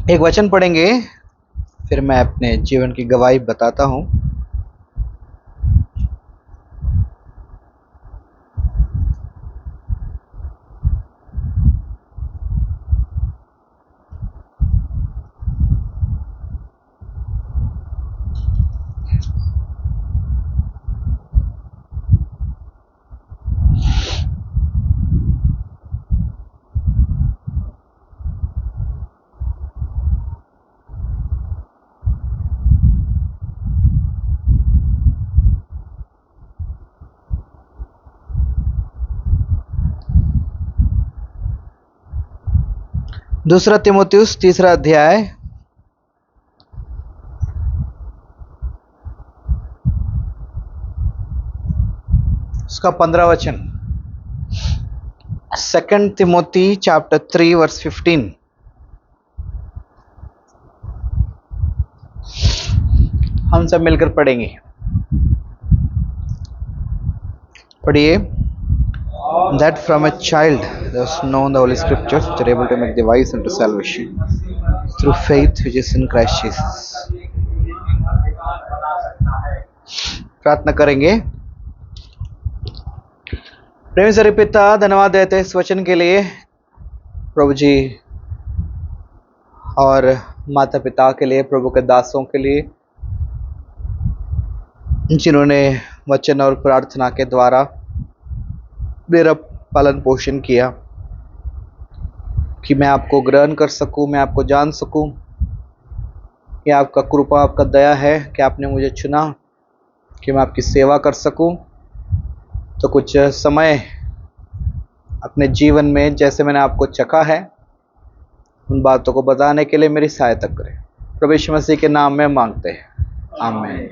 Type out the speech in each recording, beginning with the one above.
एक वचन पढ़ेंगे, फिर मैं अपने जीवन की गवाही बताता हूँ। दूसरा तीमुथियुस 3 अध्याय उसका 15 वचन। 2 तिमोथी चैप्टर 3 वर्स 15। हम सब मिलकर पढ़ेंगे। पढ़िए। That from a child there was known the Holy Scriptures, which are able to make the wise unto salvation through faith which is in Christ Jesus. प्रार्थना करेंगे। प्रेमी सर पिता, धन्यवाद देते इस वचन के लिए प्रभु जी, और माता पिता के लिए, प्रभु के दासों के लिए, जिन्होंने वचन और प्रार्थना के द्वारा मेरा पालन पोषण किया कि मैं आपको ग्रहण कर सकूं, मैं आपको जान सकूं। ये आपका कृपा, आपका दया है कि आपने मुझे चुना कि मैं आपकी सेवा कर सकूं। तो कुछ समय अपने जीवन में जैसे मैंने आपको चखा है, उन बातों को बताने के लिए मेरी सहायता करें। प्रभु यीशु मसीह के नाम में मांगते हैं, आमीन।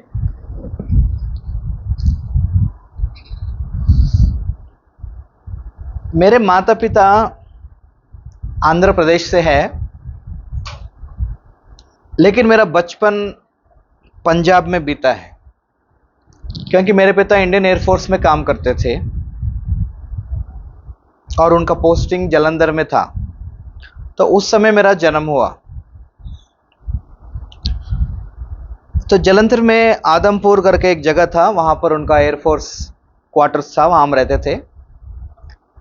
मेरे माता पिता आंध्र प्रदेश से है, लेकिन मेरा बचपन पंजाब में बीता है, क्योंकि मेरे पिता इंडियन एयरफोर्स में काम करते थे और उनका पोस्टिंग जालंधर में था। तो उस समय मेरा जन्म हुआ। तो जालंधर में आदमपुर करके एक जगह था, वहाँ पर उनका एयरफोर्स क्वार्टर्स था, वहाँ हम रहते थे।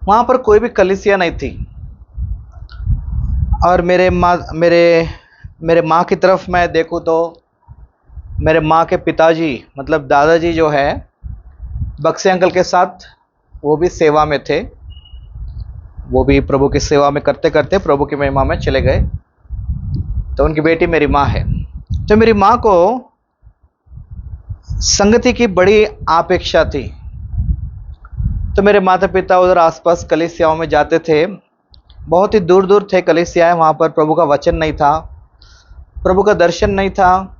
वहाँ पर कोई भी कलीसिया नहीं थी। और मेरे माँ की तरफ मैं देखूँ तो मेरे माँ के पिताजी मतलब दादाजी जो है, बक्से अंकल के साथ वो भी सेवा में थे। वो भी प्रभु की सेवा में करते करते प्रभु की महिमा में चले गए। तो उनकी बेटी मेरी माँ है। तो मेरी माँ को संगति की बड़ी अपेक्षा थी। तो मेरे माता पिता उधर आसपास कलीसियाओं में जाते थे। बहुत ही दूर दूर थे कलीसियाएं, वहाँ पर प्रभु का वचन नहीं था, प्रभु का दर्शन नहीं था।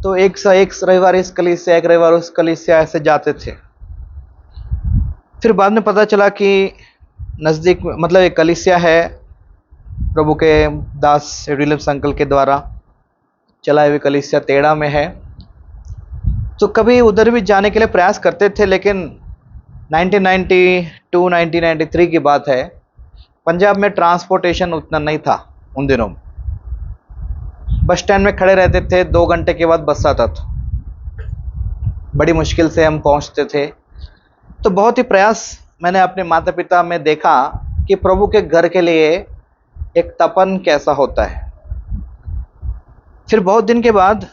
तो एक रविवार इस कलीसिया, एक रविवार उस कलीसिया, ऐसे जाते थे। फिर बाद में पता चला कि नज़दीक मतलब एक कलीसिया है, प्रभु के दास विलियम्स अंकल के द्वारा चलाए हुए कलीसिया तेड़ा में है। तो कभी उधर भी जाने के लिए प्रयास करते थे, लेकिन 1992 1993 की बात है। पंजाब में ट्रांसपोर्टेशन उतना नहीं था उन दिनों। बस स्टैंड में खड़े रहते थे, 2 घंटे के बाद बस आता था। बड़ी मुश्किल से हम पहुंचते थे। तो बहुत ही प्रयास मैंने अपने माता पिता में देखा कि प्रभु के घर के लिए एक तपन कैसा होता है। फिर बहुत दिन के बाद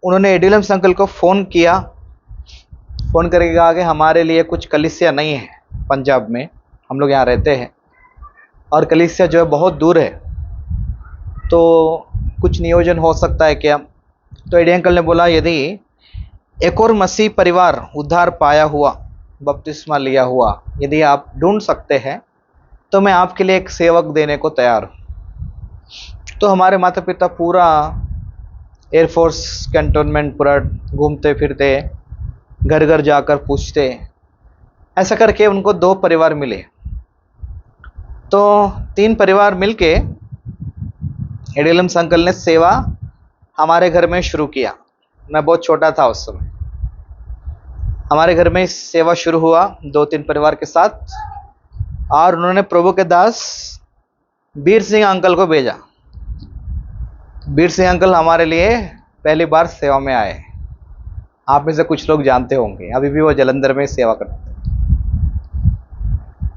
उन्होंने विलियम्स अंकल को फ़ोन किया। फ़ोन करके कहा कि हमारे लिए कुछ कलीसिया नहीं है पंजाब में, हम लोग यहाँ रहते हैं और कलीसिया जो है बहुत दूर है, तो कुछ नियोजन हो सकता है क्या। तो एडी अंकल ने बोला, यदि एक और मसीह परिवार उद्धार पाया हुआ, बपतिस्मा लिया हुआ, यदि आप ढूंढ सकते हैं तो मैं आपके लिए एक सेवक देने को तैयार हूँ। तो हमारे माता पिता पूरा एयरफोर्स कैंटोनमेंट पूरा घूमते फिरते, घर घर जाकर पूछते, ऐसा करके उनको 2 परिवार मिले। तो 3 परिवार मिलके विलियम्स अंकल ने सेवा हमारे घर में शुरू किया। मैं बहुत छोटा था उस समय। हमारे घर में सेवा शुरू हुआ 2-3 परिवार के साथ, और उन्होंने प्रभु के दास वीर सिंह अंकल को भेजा। बीर सिंह अंकल हमारे लिए पहली बार सेवा में आए। आप में से कुछ लोग जानते होंगे, अभी भी वो जलंधर में सेवा करते हैं।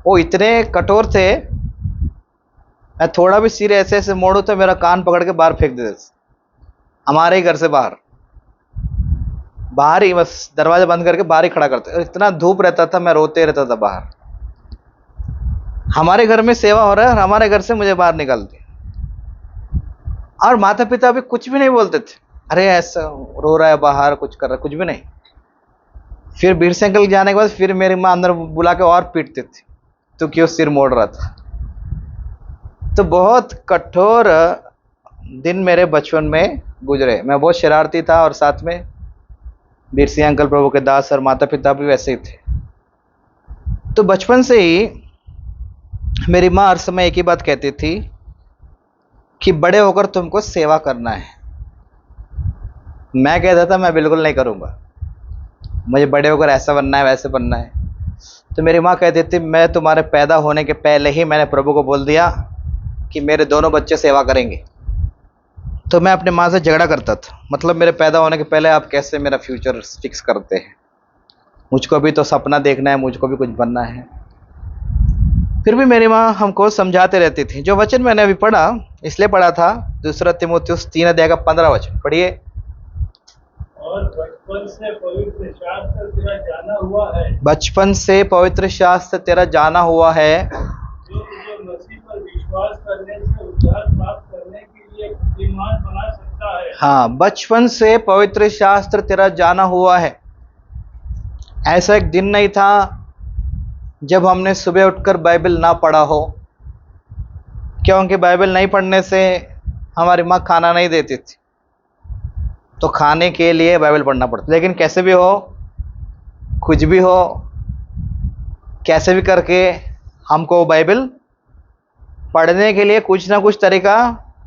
वो इतने कठोर थे, मैं थोड़ा भी सिर ऐसे ऐसे मोड़ू तो मेरा कान पकड़ के बाहर फेंक देते थे, हमारे ही घर से बाहर बाहर ही, बस दरवाजा बंद करके बाहर ही खड़ा करते। इतना धूप रहता था, मैं रोते रहता था बाहर। हमारे घर में सेवा हो रहा है और हमारे घर से मुझे बाहर निकालते, और माता पिता भी कुछ भी नहीं बोलते थे, अरे ऐसा रो रहा है बाहर, कुछ कर रहा है, कुछ भी नहीं। फिर बीर सिंह अंकल जाने के बाद फिर मेरी माँ अंदर बुला के और पीटती थी, तो क्यों सिर मोड़ रहा था। तो बहुत कठोर दिन मेरे बचपन में गुजरे। मैं बहुत शरारती था, और साथ में बीर सिंह अंकल प्रभु के दास और माता पिता भी वैसे ही थे। तो बचपन से ही मेरी माँ हर समय एक ही बात कहती थी कि बड़े होकर तुमको सेवा करना है। मैं कहता था मैं बिल्कुल नहीं करूँगा, मुझे बड़े होकर ऐसा बनना है, वैसे बनना है। तो मेरी माँ कहती थी, मैं तुम्हारे पैदा होने के पहले ही मैंने प्रभु को बोल दिया कि मेरे दोनों बच्चे सेवा करेंगे। तो मैं अपनी माँ से झगड़ा करता था, मतलब मेरे पैदा होने के पहले आप कैसे मेरा फ्यूचर फिक्स करते हैं, मुझको भी तो सपना देखना है, मुझको भी कुछ बनना है। फिर भी मेरी माँ हमको समझाते रहती थी। जो वचन मैंने अभी पढ़ा, इसलिए पढ़ा था, दूसरा तीमुथियुस 3 अध्याय का 15 वचन पढ़िए। और बचपन से पवित्र शास्त्र तेरा जाना हुआ है, बचपन से पवित्र शास्त्र तेरा जाना हुआ है, जो तुझे मसीह पर विश्वास करने से उद्धार प्राप्त करने के लिए बुद्धिमान बना सकता है। हाँ, बचपन से पवित्र शास्त्र तेरा जाना हुआ है। ऐसा एक दिन नहीं था जब हमने सुबह उठकर बाइबल ना पढ़ा हो, क्योंकि बाइबल नहीं पढ़ने से हमारी माँ खाना नहीं देती थी, तो खाने के लिए बाइबल पढ़ना पड़ता। लेकिन कैसे भी हो, कुछ भी हो, कैसे भी करके हमको बाइबल पढ़ने के लिए कुछ ना कुछ तरीका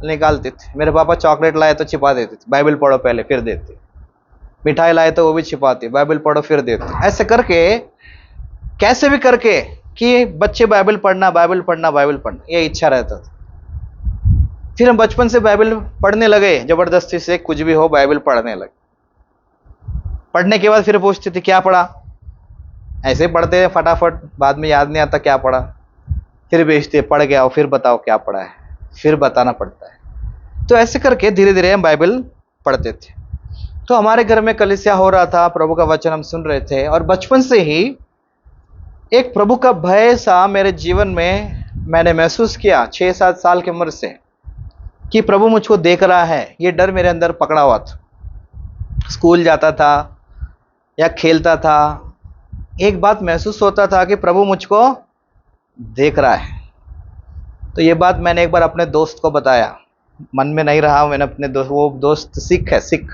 निकालते थे। मेरे पापा चॉकलेट लाए तो छिपा देते थे, बाइबल पढ़ो पहले फिर देते। मिठाई लाए तो वो भी छिपाते, बाइबल पढ़ो फिर देते। ऐसे करके कैसे भी करके कि बच्चे बाइबल पढ़ना, बाइबल पढ़ना, बाइबल पढ़ना, ये इच्छा रहता था। फिर हम बचपन से बाइबल पढ़ने लगे, जबरदस्ती से कुछ भी हो बाइबल पढ़ने लगे। पढ़ने के बाद फिर पूछते थे क्या पढ़ा, ऐसे ही पढ़ते हैं फटाफट, बाद में याद नहीं आता क्या पढ़ा। फिर भेजते, पढ़ के आओ, फिर बताओ क्या पढ़ा है, फिर बताना पड़ता है। तो ऐसे करके धीरे धीरे हम बाइबल पढ़ते थे। तो हमारे घर में कलीसिया हो रहा था, प्रभु का वचन हम सुन रहे थे, और बचपन से ही एक प्रभु का भय सा मेरे जीवन में मैंने महसूस किया 6-7 साल की उम्र से, कि प्रभु मुझको देख रहा है। ये डर मेरे अंदर पकड़ा हुआ था। स्कूल जाता था या खेलता था, एक बात महसूस होता था कि प्रभु मुझको देख रहा है। तो ये बात मैंने एक बार अपने दोस्त को बताया, मन में नहीं रहा। मैंने अपने दोस्त, वो दोस्त सिख है, सिख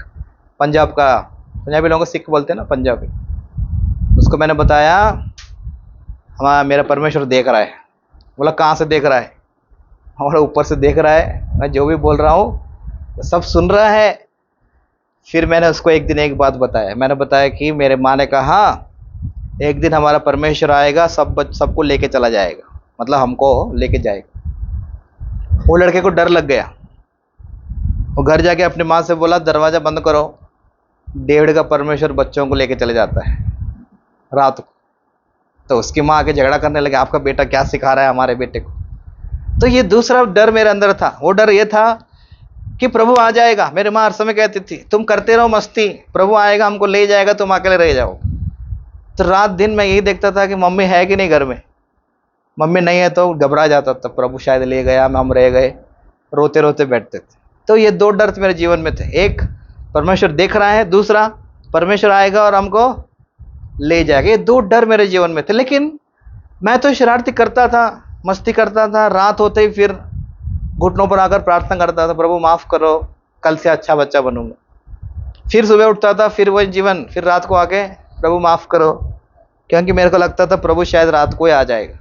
पंजाब का, पंजाबी लोगों को सिख बोलते हैं ना, पंजाबी। उसको मैंने बताया, हमारा मेरा परमेश्वर देख रहा है। बोला कहाँ से देख रहा है? हमारा ऊपर से देख रहा है, मैं जो भी बोल रहा हूँ सब सुन रहा है। फिर मैंने उसको एक दिन एक बात बताया, मैंने बताया कि मेरे माँ ने कहा एक दिन हमारा परमेश्वर आएगा, सबको लेके चला जाएगा, मतलब हमको लेके जाएगा। वो लड़के को डर लग गया, वो घर जाके अपनी माँ से बोला दरवाज़ा बंद करो, डेविड का परमेश्वर बच्चों को लेके चले जाता है रात को। तो उसकी माँ आके झगड़ा करने लगे, आपका बेटा क्या सिखा रहा है हमारे बेटे को। तो ये दूसरा डर मेरे अंदर था। वो डर ये था कि प्रभु आ जाएगा। मेरी माँ हर समय कहती थी तुम करते रहो मस्ती, प्रभु आएगा हमको ले जाएगा, तुम अकेले रह जाओ। तो रात दिन मैं यही देखता था कि मम्मी है कि नहीं घर में। मम्मी नहीं है तो घबरा जाता था, प्रभु शायद ले गया, हम रह गए, रोते रोते बैठते थे। तो ये दो डर मेरे जीवन में थे, एक परमेश्वर देख रहा है, दूसरा परमेश्वर आएगा और हमको ले जाएगा। ये दो डर मेरे जीवन में थे। लेकिन मैं तो शरारती करता था, मस्ती करता था। रात होते ही फिर घुटनों पर आकर प्रार्थना करता था, प्रभु माफ़ करो, कल से अच्छा बच्चा बनूंगा। फिर सुबह उठता था, फिर वही जीवन, फिर रात को आके प्रभु माफ़ करो, क्योंकि मेरे को लगता था प्रभु शायद रात को ही आ जाएगा,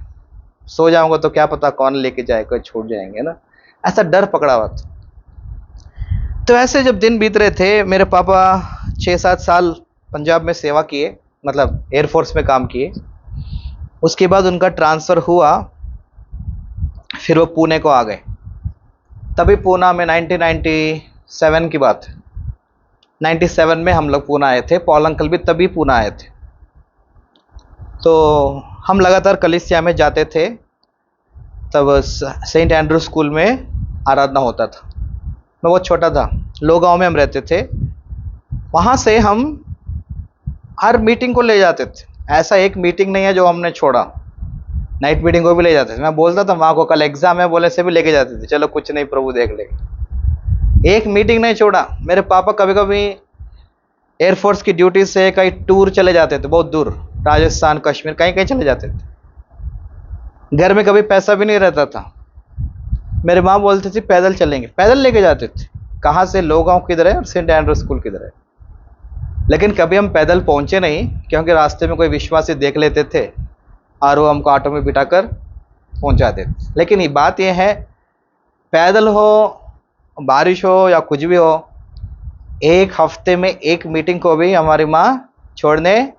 सो जाऊंगा तो क्या पता कौन लेके जाएगा, छूट जाएंगे ना, ऐसा डर पकड़ा हुआ था। तो ऐसे जब दिन बीत रहे थे, मेरे पापा 6-7 साल पंजाब में सेवा किए, मतलब एयरफोर्स में काम किए। उसके बाद उनका ट्रांसफ़र हुआ, फिर वो पुणे को आ गए। तभी पूना में 97 की बात है। 97 में हम लोग पूना आए थे, पॉल अंकल भी तभी पूना आए थे। तो हम लगातार कलीसिया में जाते थे। तब सेंट एंड्रू स्कूल में आराधना होता था। मैं बहुत छोटा था, लो गांव में हम रहते थे। वहाँ से हम हर मीटिंग को ले जाते थे। ऐसा एक मीटिंग नहीं है जो हमने छोड़ा। नाइट मीटिंग को भी ले जाते थे। मैं बोलता था माँ को कल एग्जाम है, बोले से भी लेके जाते थे, चलो कुछ नहीं प्रभु देख लेंगे। एक मीटिंग नहीं छोड़ा। मेरे पापा कभी कभी एयरफोर्स की ड्यूटी से कहीं टूर चले जाते थे, बहुत दूर, राजस्थान, कश्मीर, कहीं कहीं चले जाते थे। घर में कभी पैसा भी नहीं रहता था। मेरी माँ बोलती थी पैदल चलेंगे, पैदल लेके जाते थे। कहाँ से, लोगांव किधर है और सेंट एंड्रू स्कूल किधर है। लेकिन कभी हम पैदल पहुंचे नहीं, क्योंकि रास्ते में कोई विश्वासी देख लेते थे और वो हमको ऑटो में बिठाकर पहुंचा देते। लेकिन ये बात यह है, पैदल हो, बारिश हो या कुछ भी हो, एक हफ्ते में एक मीटिंग को भी हमारी माँ छोड़ने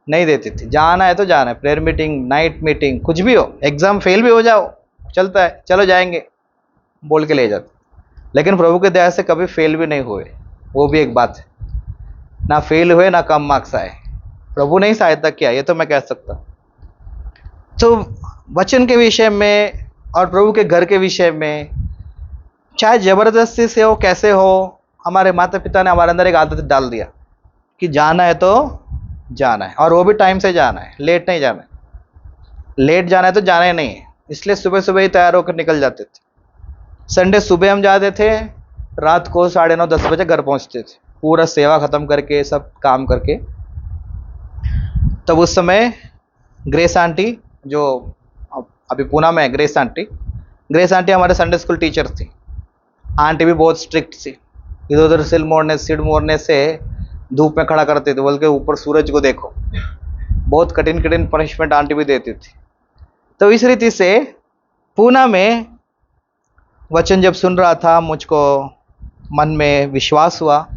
नहीं देती थी। जाना है तो जाना है, प्रेयर मीटिंग, नाइट मीटिंग, कुछ भी हो, एग्जाम फेल भी हो जाओ, चलता है, चलो जाएंगे बोल के ले जाते। लेकिन प्रभु के दया से कभी फेल भी नहीं हुए, वो भी एक बात है। ना फेल हुए ना कम मार्क्स आए, प्रभु ने ही सहायता किया, ये तो मैं कह सकता। तो वचन के विषय में और प्रभु के घर के विषय में, चाहे जबरदस्ती से हो, कैसे हो, हमारे माता पिता ने हमारे अंदर एक आदत डाल दिया कि जाना है तो जाना है, और वो भी टाइम से जाना है, लेट नहीं जाना है। लेट जाना है तो जाना ही नहीं है, इसलिए सुबह सुबह ही तैयार होकर निकल जाते थे। संडे सुबह हम जाते थे, रात को 9:30 10 बजे घर पहुंचते थे, पूरा सेवा खत्म करके, सब काम करके। तब उस समय ग्रेस आंटी, जो अभी पूना में है, ग्रेस आंटी हमारे संडे स्कूल टीचर थी। आंटी भी बहुत स्ट्रिक्ट थी, इधर उधर सिर मोड़ने से धूप में खड़ा करते थे, बोल के ऊपर सूरज को देखो। बहुत कठिन कठिन पनिशमेंट आंटी भी देती थी। तो इस रीति से पूना में वचन जब सुन रहा था, मुझको मन में विश्वास हुआ,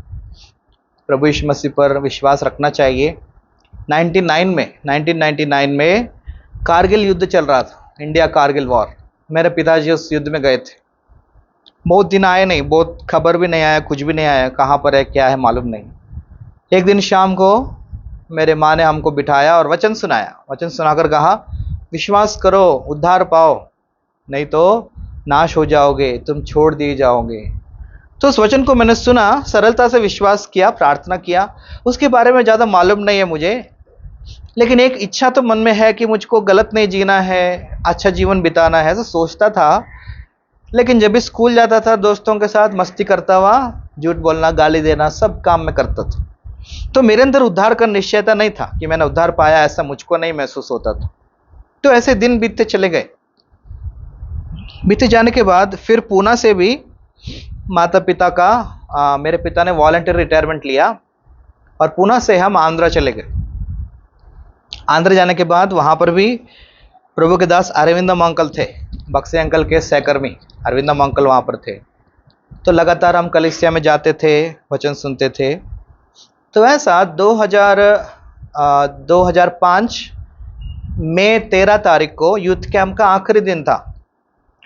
प्रभु यीशु मसीह पर विश्वास रखना चाहिए। 1999 में कारगिल युद्ध चल रहा था, इंडिया कारगिल वॉर। मेरे पिताजी उस युद्ध में गए थे। बहुत दिन आए नहीं, बहुत खबर भी नहीं आया, कुछ भी नहीं आया, कहाँ पर है क्या है मालूम नहीं। एक दिन शाम को मेरे माँ ने हमको बिठाया और वचन सुनाया। वचन सुनाकर कहा, विश्वास करो, उद्धार पाओ, नहीं तो नाश हो जाओगे, तुम छोड़ दिए जाओगे। तो उस वचन को मैंने सुना, सरलता से विश्वास किया, प्रार्थना किया। उसके बारे में ज़्यादा मालूम नहीं है मुझे, लेकिन एक इच्छा तो मन में है कि मुझको गलत नहीं जीना है, अच्छा जीवन बिताना है, तो सोचता था। लेकिन जब भी स्कूल जाता था, दोस्तों के साथ मस्ती करता हुआ, झूठ बोलना, गाली देना, सब काम में करता था। तो मेरे अंदर उद्धार का निश्चयता नहीं था कि मैंने उद्धार पाया, ऐसा मुझको नहीं महसूस होता था। तो ऐसे दिन बीतते चले गए। बीते जाने के बाद फिर पूना से भी माता पिता का मेरे पिता ने वॉलंटियर रिटायरमेंट लिया और पूना से हम आंध्रा चले गए। आंध्र जाने के बाद वहाँ पर भी प्रभु के दास अरविंदम अंकल थे, बक्से अंकल के सहकर्मी अरविंदम अंकल वहाँ पर थे। तो लगातार हम कलीसिया में जाते थे, वचन सुनते थे। तो ऐसा 2005 मई 13 तारीख को यूथ कैंप का आखिरी दिन था।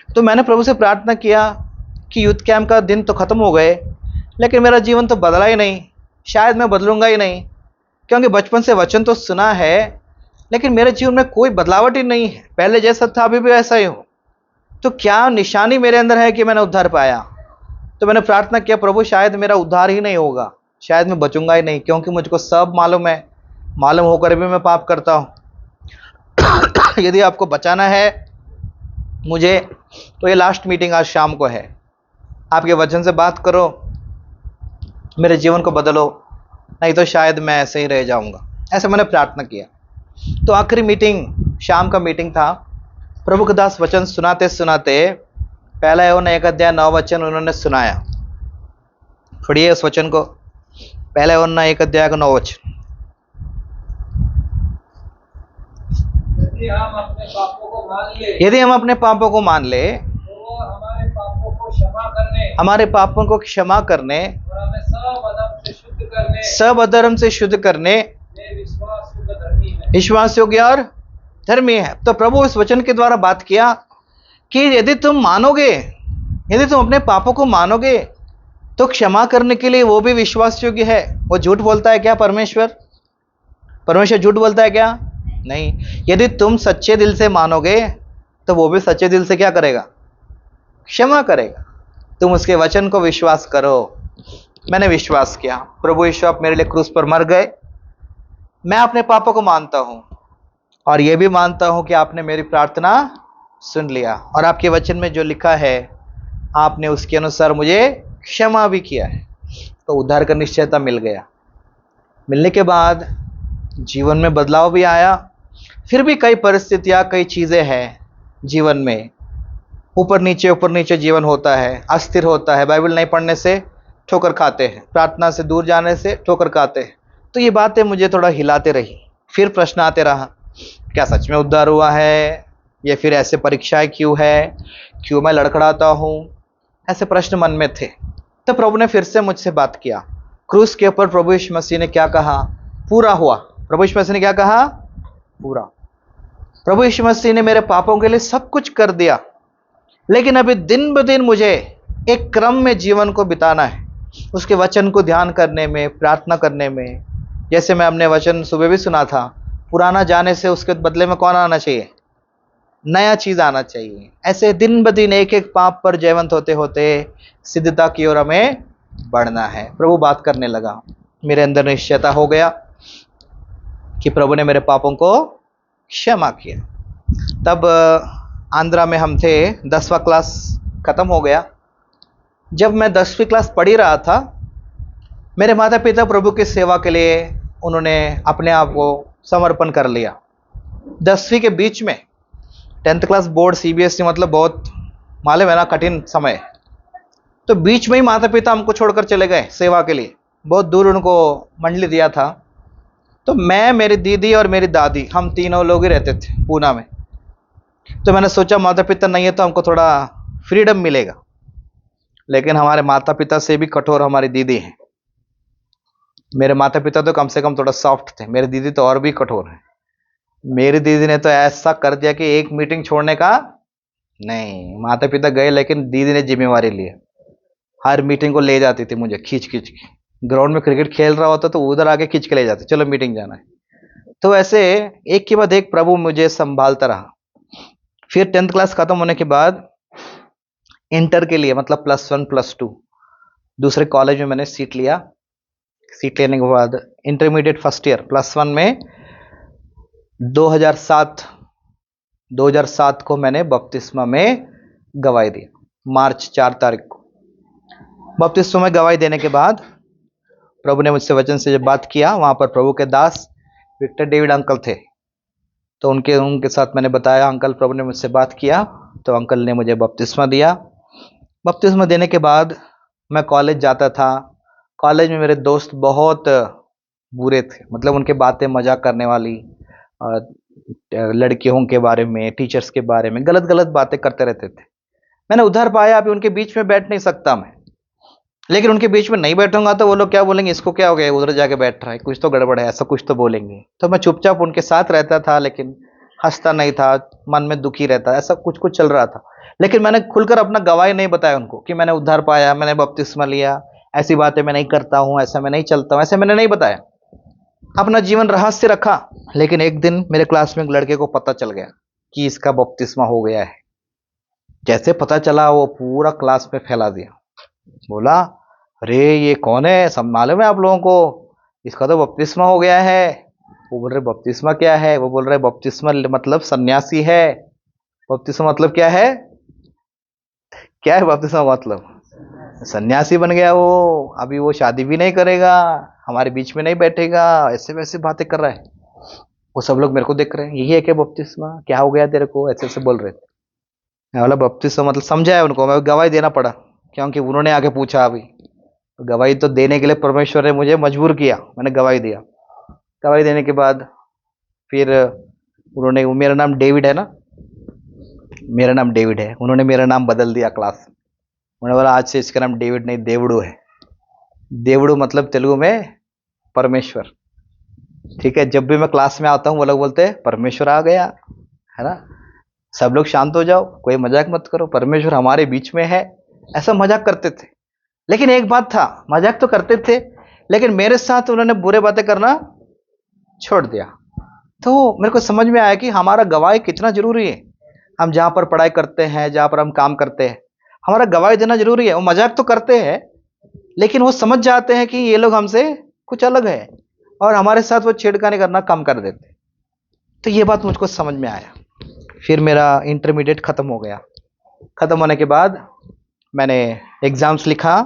तो मैंने प्रभु से प्रार्थना किया कि यूथ कैंप का दिन तो ख़त्म हो गए, लेकिन मेरा जीवन तो बदला ही नहीं, शायद मैं बदलूंगा ही नहीं, क्योंकि बचपन से वचन तो सुना है, लेकिन मेरे जीवन में कोई बदलावट ही नहीं है, पहले जैसा था अभी भी ऐसा ही हो। तो क्या निशानी मेरे अंदर है कि मैंने उद्धार पाया? तो मैंने प्रार्थना किया, प्रभु शायद मेरा उद्धार ही नहीं होगा, शायद मैं बचूंगा ही नहीं, क्योंकि मुझको सब मालूम है, मालूम होकर भी मैं पाप करता हूँ। यदि आपको बचाना है मुझे, तो ये लास्ट मीटिंग आज शाम को है, आपके वचन से बात करो, मेरे जीवन को बदलो, नहीं तो शायद मैं ऐसे ही रह जाऊंगा। ऐसे मैंने प्रार्थना किया। तो आखिरी मीटिंग शाम का मीटिंग था। प्रभु के दास वचन सुनाते सुनाते पहला यूहन्ना 1 9 वचन उन्होंने सुनाया। पढ़िए उस वचन को, पहला यूहन्ना 1 9 वचन। यदि हम अपने पापों को मान ले, यदि हम अपने पापों को मान ले, तो वो हमारे पापों को क्षमा करने, हमारे पापों को क्षमा करने और हमें सब अधर्म से शुद्ध करने, सब अधर्म से शुद्ध करने में विश्वास योग्य धर्मी है। विश्वास योग्य और धर्मी है। तो प्रभु इस वचन के द्वारा बात किया कि यदि तुम मानोगे, यदि तुम अपने पापों को मानोगे, तो क्षमा करने के लिए वो भी विश्वास योग्य है। वो झूठ बोलता है क्या परमेश्वर? परमेश्वर झूठ बोलता है क्या? नहीं। यदि तुम सच्चे दिल से मानोगे तो वो भी सच्चे दिल से क्या करेगा? क्षमा करेगा। तुम उसके वचन को विश्वास करो। मैंने विश्वास किया, प्रभु यीशु आप मेरे लिए क्रूस पर मर गए। मैं अपने पापों को मानता हूं और यह भी मानता हूं कि आपने मेरी प्रार्थना सुन लिया और आपके वचन में जो लिखा है आपने उसके अनुसार मुझे क्षमा भी किया है। तो उद्धार का निश्चयता मिल गया। मिलने के बाद जीवन में बदलाव भी आया। फिर भी कई परिस्थितियां, कई चीजें हैं जीवन में, ऊपर नीचे जीवन होता है, अस्थिर होता है। बाइबल नहीं पढ़ने से ठोकर खाते हैं, प्रार्थना से दूर जाने से ठोकर खाते हैं। तो ये बातें मुझे थोड़ा हिलाते रही। फिर प्रश्न आते रहा, क्या सच में उद्धार हुआ है या फिर ऐसे परीक्षाएं क्यों है, क्यों मैं लड़खड़ाता हूँ, ऐसे प्रश्न मन में थे। तो प्रभु ने फिर से मुझसे बात किया। क्रूस के ऊपर प्रभु यीशु मसीह ने क्या कहा? पूरा हुआ। प्रभु यीशु मसीह ने क्या कहा? पूरा। प्रभु यीशु मसीह ने मेरे पापों के लिए सब कुछ कर दिया, लेकिन अभी दिन ब दिन मुझे एक क्रम में जीवन को बिताना है, उसके वचन को ध्यान करने में, प्रार्थना करने में। जैसे मैं अपने वचन सुबह भी सुना था, पुराना जाने से उसके बदले में कौन आना चाहिए? नया चीज आना चाहिए। ऐसे दिन ब दिन एक एक पाप पर जयवंत होते होते सिद्धता की ओर हमें बढ़ना है। प्रभु बात करने लगा, मेरे अंदर निश्चयता हो गया कि प्रभु ने मेरे पापों को क्षमा किया। तब आंध्रा में हम थे, 10वां क्लास खत्म हो गया। जब मैं 10वीं क्लास पढ़ ही रहा था, मेरे माता पिता प्रभु की सेवा के लिए उन्होंने अपने आप को समर्पण कर लिया। 10वीं के बीच में, 10th क्लास बोर्ड सीबीएसई मतलब बहुत मालूम है ना, कठिन समय। तो बीच में ही माता पिता हमको छोड़कर चले गए सेवा के लिए। बहुत दूर उनको मंडली दिया था। तो मैं, मेरी दीदी और मेरी दादी, हम तीनों लोग ही रहते थे पूना में। तो मैंने सोचा माता पिता नहीं है तो हमको थोड़ा फ्रीडम मिलेगा। लेकिन हमारे माता पिता से भी कठोर हमारी दीदी है। मेरे माता पिता तो कम से कम थोड़ा सॉफ्ट थे, मेरी दीदी तो और भी कठोर है। मेरी दीदी ने तो ऐसा कर दिया कि एक मीटिंग छोड़ने का नहीं। माता पिता गए लेकिन दीदी ने जिम्मेवारी ली। हर मीटिंग को ले जाती थी मुझे खींच खींच के। ग्राउंड में क्रिकेट खेल रहा होता तो उधर आके खींच के ले जाते, चलो मीटिंग जाना है। तो ऐसे एक के बाद एक प्रभु मुझे संभालता रहा। फिर 10th क्लास खत्म होने के बाद इंटर के लिए, मतलब +1 +2 दूसरे कॉलेज में मैंने सीट लिया। सीट लेने के बाद इंटरमीडिएट फर्स्ट ईयर +1 में 2007 को मैंने बपतिस्मा में गवाही दी। मार्च 4 तारीख को बपतिस्मा में गवाही देने के बाद प्रभु ने मुझसे वचन से जब बात किया, वहां पर प्रभु के दास विक्टर डेविड अंकल थे। तो उनके साथ मैंने बताया, अंकल प्रभु ने मुझसे बात किया। तो अंकल ने मुझे बपतिस्मा दिया। बपतिस्मा देने के बाद मैं कॉलेज जाता था। कॉलेज में मेरे दोस्त बहुत बुरे थे, मतलब उनके बातें मजाक करने वाली, लड़कियों के बारे में, टीचर्स के बारे में गलत गलत बातें करते रहते थे। मैंने उधर पाया अभी उनके बीच में बैठ नहीं सकता मैं, लेकिन उनके बीच में नहीं बैठूंगा तो वो लोग क्या बोलेंगे, इसको क्या हो गया उधर जाके बैठ रहा है, कुछ तो गड़बड़ है, ऐसा कुछ तो बोलेंगे। तो मैं चुपचाप उनके साथ रहता था, लेकिन हंसता नहीं था, मन में दुखी रहता, ऐसा कुछ कुछ चल रहा था। लेकिन मैंने खुलकर अपना गवाही नहीं बताया उनको कि मैंने उद्धार पाया, मैंने बपतिस्मा लिया, ऐसी बातें मैं नहीं करता हूं, ऐसा मैं नहीं चलता हूं, ऐसे मैंने नहीं बताया। अपना जीवन रहस्य रखा। लेकिन एक दिन मेरे क्लास में एक लड़के को पता चल गया कि इसका बपतिस्मा हो गया है। जैसे पता चला वो पूरा क्लास में फैला दिया। बोला, अरे ये कौन है, सब मालूम है आप लोगों को, इसका तो बपतिस्मा हो गया है। वो बोल रहे बपतिस्मा क्या है? वो बोल रहे बपतिस्मा मतलब सन्यासी है। बपतिस्मा मतलब क्या है? क्या है बपतिस्मा मतलब? सन्यासी बन गया वो। अभी वो शादी भी नहीं करेगा, हमारे बीच में नहीं बैठेगा, ऐसे वैसे बातें कर रहा है। वो सब लोग मेरे को देख रहे हैं, यही है क्या बपतिस्मा, क्या हो गया तेरे को, ऐसे ऐसे बोल रहे थे। मैं बोला बपतिस्मा मतलब समझाया उनको। मैं गवाही देना पड़ा क्योंकि उन्होंने आके पूछा। अभी तो गवाही तो देने के लिए परमेश्वर ने मुझे मजबूर किया। मैंने गवाही दिया। गवाही देने के बाद फिर उन्होंने, मेरा नाम डेविड है ना, मेरा नाम डेविड है, उन्होंने मेरा नाम बदल दिया क्लास। उन्होंने बोला आज से इसका नाम डेविड नहीं देवड़ू है। देवड़ू मतलब तेलुगु में परमेश्वर। ठीक है, जब भी मैं क्लास में आता हूँ वो लोग बोलते हैं परमेश्वर आ गया, है ना, सब लोग शांत हो जाओ, कोई मजाक मत करो, परमेश्वर हमारे बीच में है, ऐसा मजाक करते थे। लेकिन एक बात था, मजाक तो करते थे, लेकिन मेरे साथ उन्होंने बुरे बातें करना छोड़ दिया। तो मेरे को समझ में आया कि हमारा गवाही कितना जरूरी है। हम जहाँ पर पढ़ाई करते हैं, जहाँ पर हम काम करते हैं, हमारा गवाही देना जरूरी है। वो मजाक तो करते हैं, लेकिन वो समझ जाते हैं कि ये लोग हमसे कुछ अलग है, और हमारे साथ वो छेड़खानी करना कम कर देते। तो ये बात मुझको समझ में आया। फिर मेरा इंटरमीडिएट ख़त्म हो गया। ख़त्म होने के बाद मैंने एग्ज़ाम्स लिखा,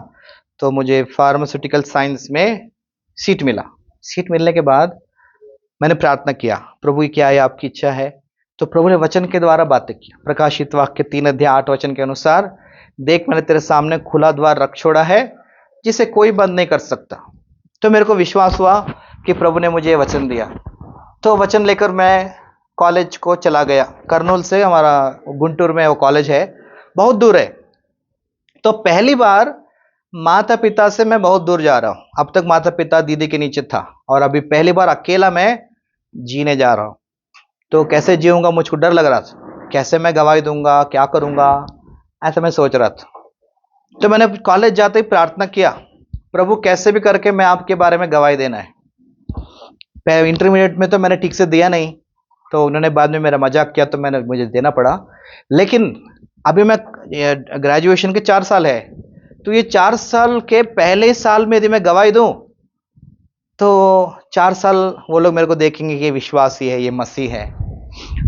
तो मुझे फार्मास्यूटिकल साइंस में सीट मिला। सीट मिलने के बाद मैंने प्रार्थना किया, प्रभु क्या है आपकी इच्छा है? तो प्रभु ने वचन के द्वारा बातें की। प्रकाशित वाक्य 3 अध्याय 8 वचन के अनुसार, देख मैंने तेरे सामने खुला द्वार रख छोड़ा है, जिसे कोई बंद नहीं कर सकता। तो मेरे को विश्वास हुआ कि प्रभु ने मुझे वचन दिया। तो वचन लेकर मैं कॉलेज को चला गया। कर्नूल से हमारा गुंटूर में वो कॉलेज है, बहुत दूर है। तो पहली बार माता पिता से मैं बहुत दूर जा रहा हूँ। अब तक माता पिता दीदी के नीचे था, और अभी पहली बार अकेला मैं जीने जा रहा हूँ। तो कैसे जीऊंगा, मुझको डर लग रहा था। कैसे मैं गवाही दूंगा, क्या करूंगा, ऐसा मैं सोच रहा था। तो मैंने कॉलेज जाते ही प्रार्थना किया, प्रभु कैसे भी करके मैं आपके बारे में गवाही देना है। इंटरमीडिएट में तो मैंने ठीक से दिया नहीं, तो उन्होंने बाद में मेरा मजाक किया, तो मुझे देना पड़ा। लेकिन अभी मैं ग्रेजुएशन के 4 साल है, तो ये 4 साल के पहले साल में यदि मैं गवाही दूं, तो 4 साल वो लोग मेरे को देखेंगे कि ये विश्वासी है, ये मसीह है।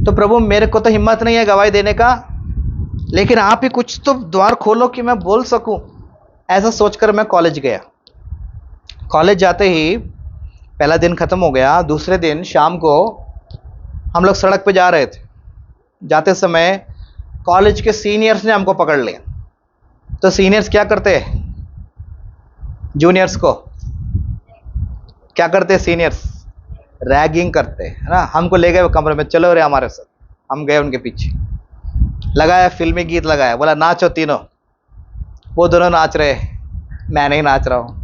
तो प्रभु मेरे को तो हिम्मत नहीं है गवाही देने का, लेकिन आप ही कुछ तो द्वार खोलो कि मैं बोल सकूं। ऐसा सोचकर मैं कॉलेज गया। कॉलेज जाते ही पहला दिन खत्म हो गया। दूसरे दिन शाम को हम लोग सड़क पे जा रहे थे। जाते समय कॉलेज के सीनियर्स ने हमको पकड़ लिया। तो सीनियर्स क्या करते हैं, जूनियर्स को क्या करते हैं? सीनियर्स रैगिंग करते हैं, है ना। हमको ले गए वो कमरे में, चलो रे हमारे साथ। हम गए उनके पीछे, लगाया फिल्मी गीत लगाया, बोला नाचो तीनों। वो दोनों नाच रहे, मैं नहीं नाच रहा हूँ।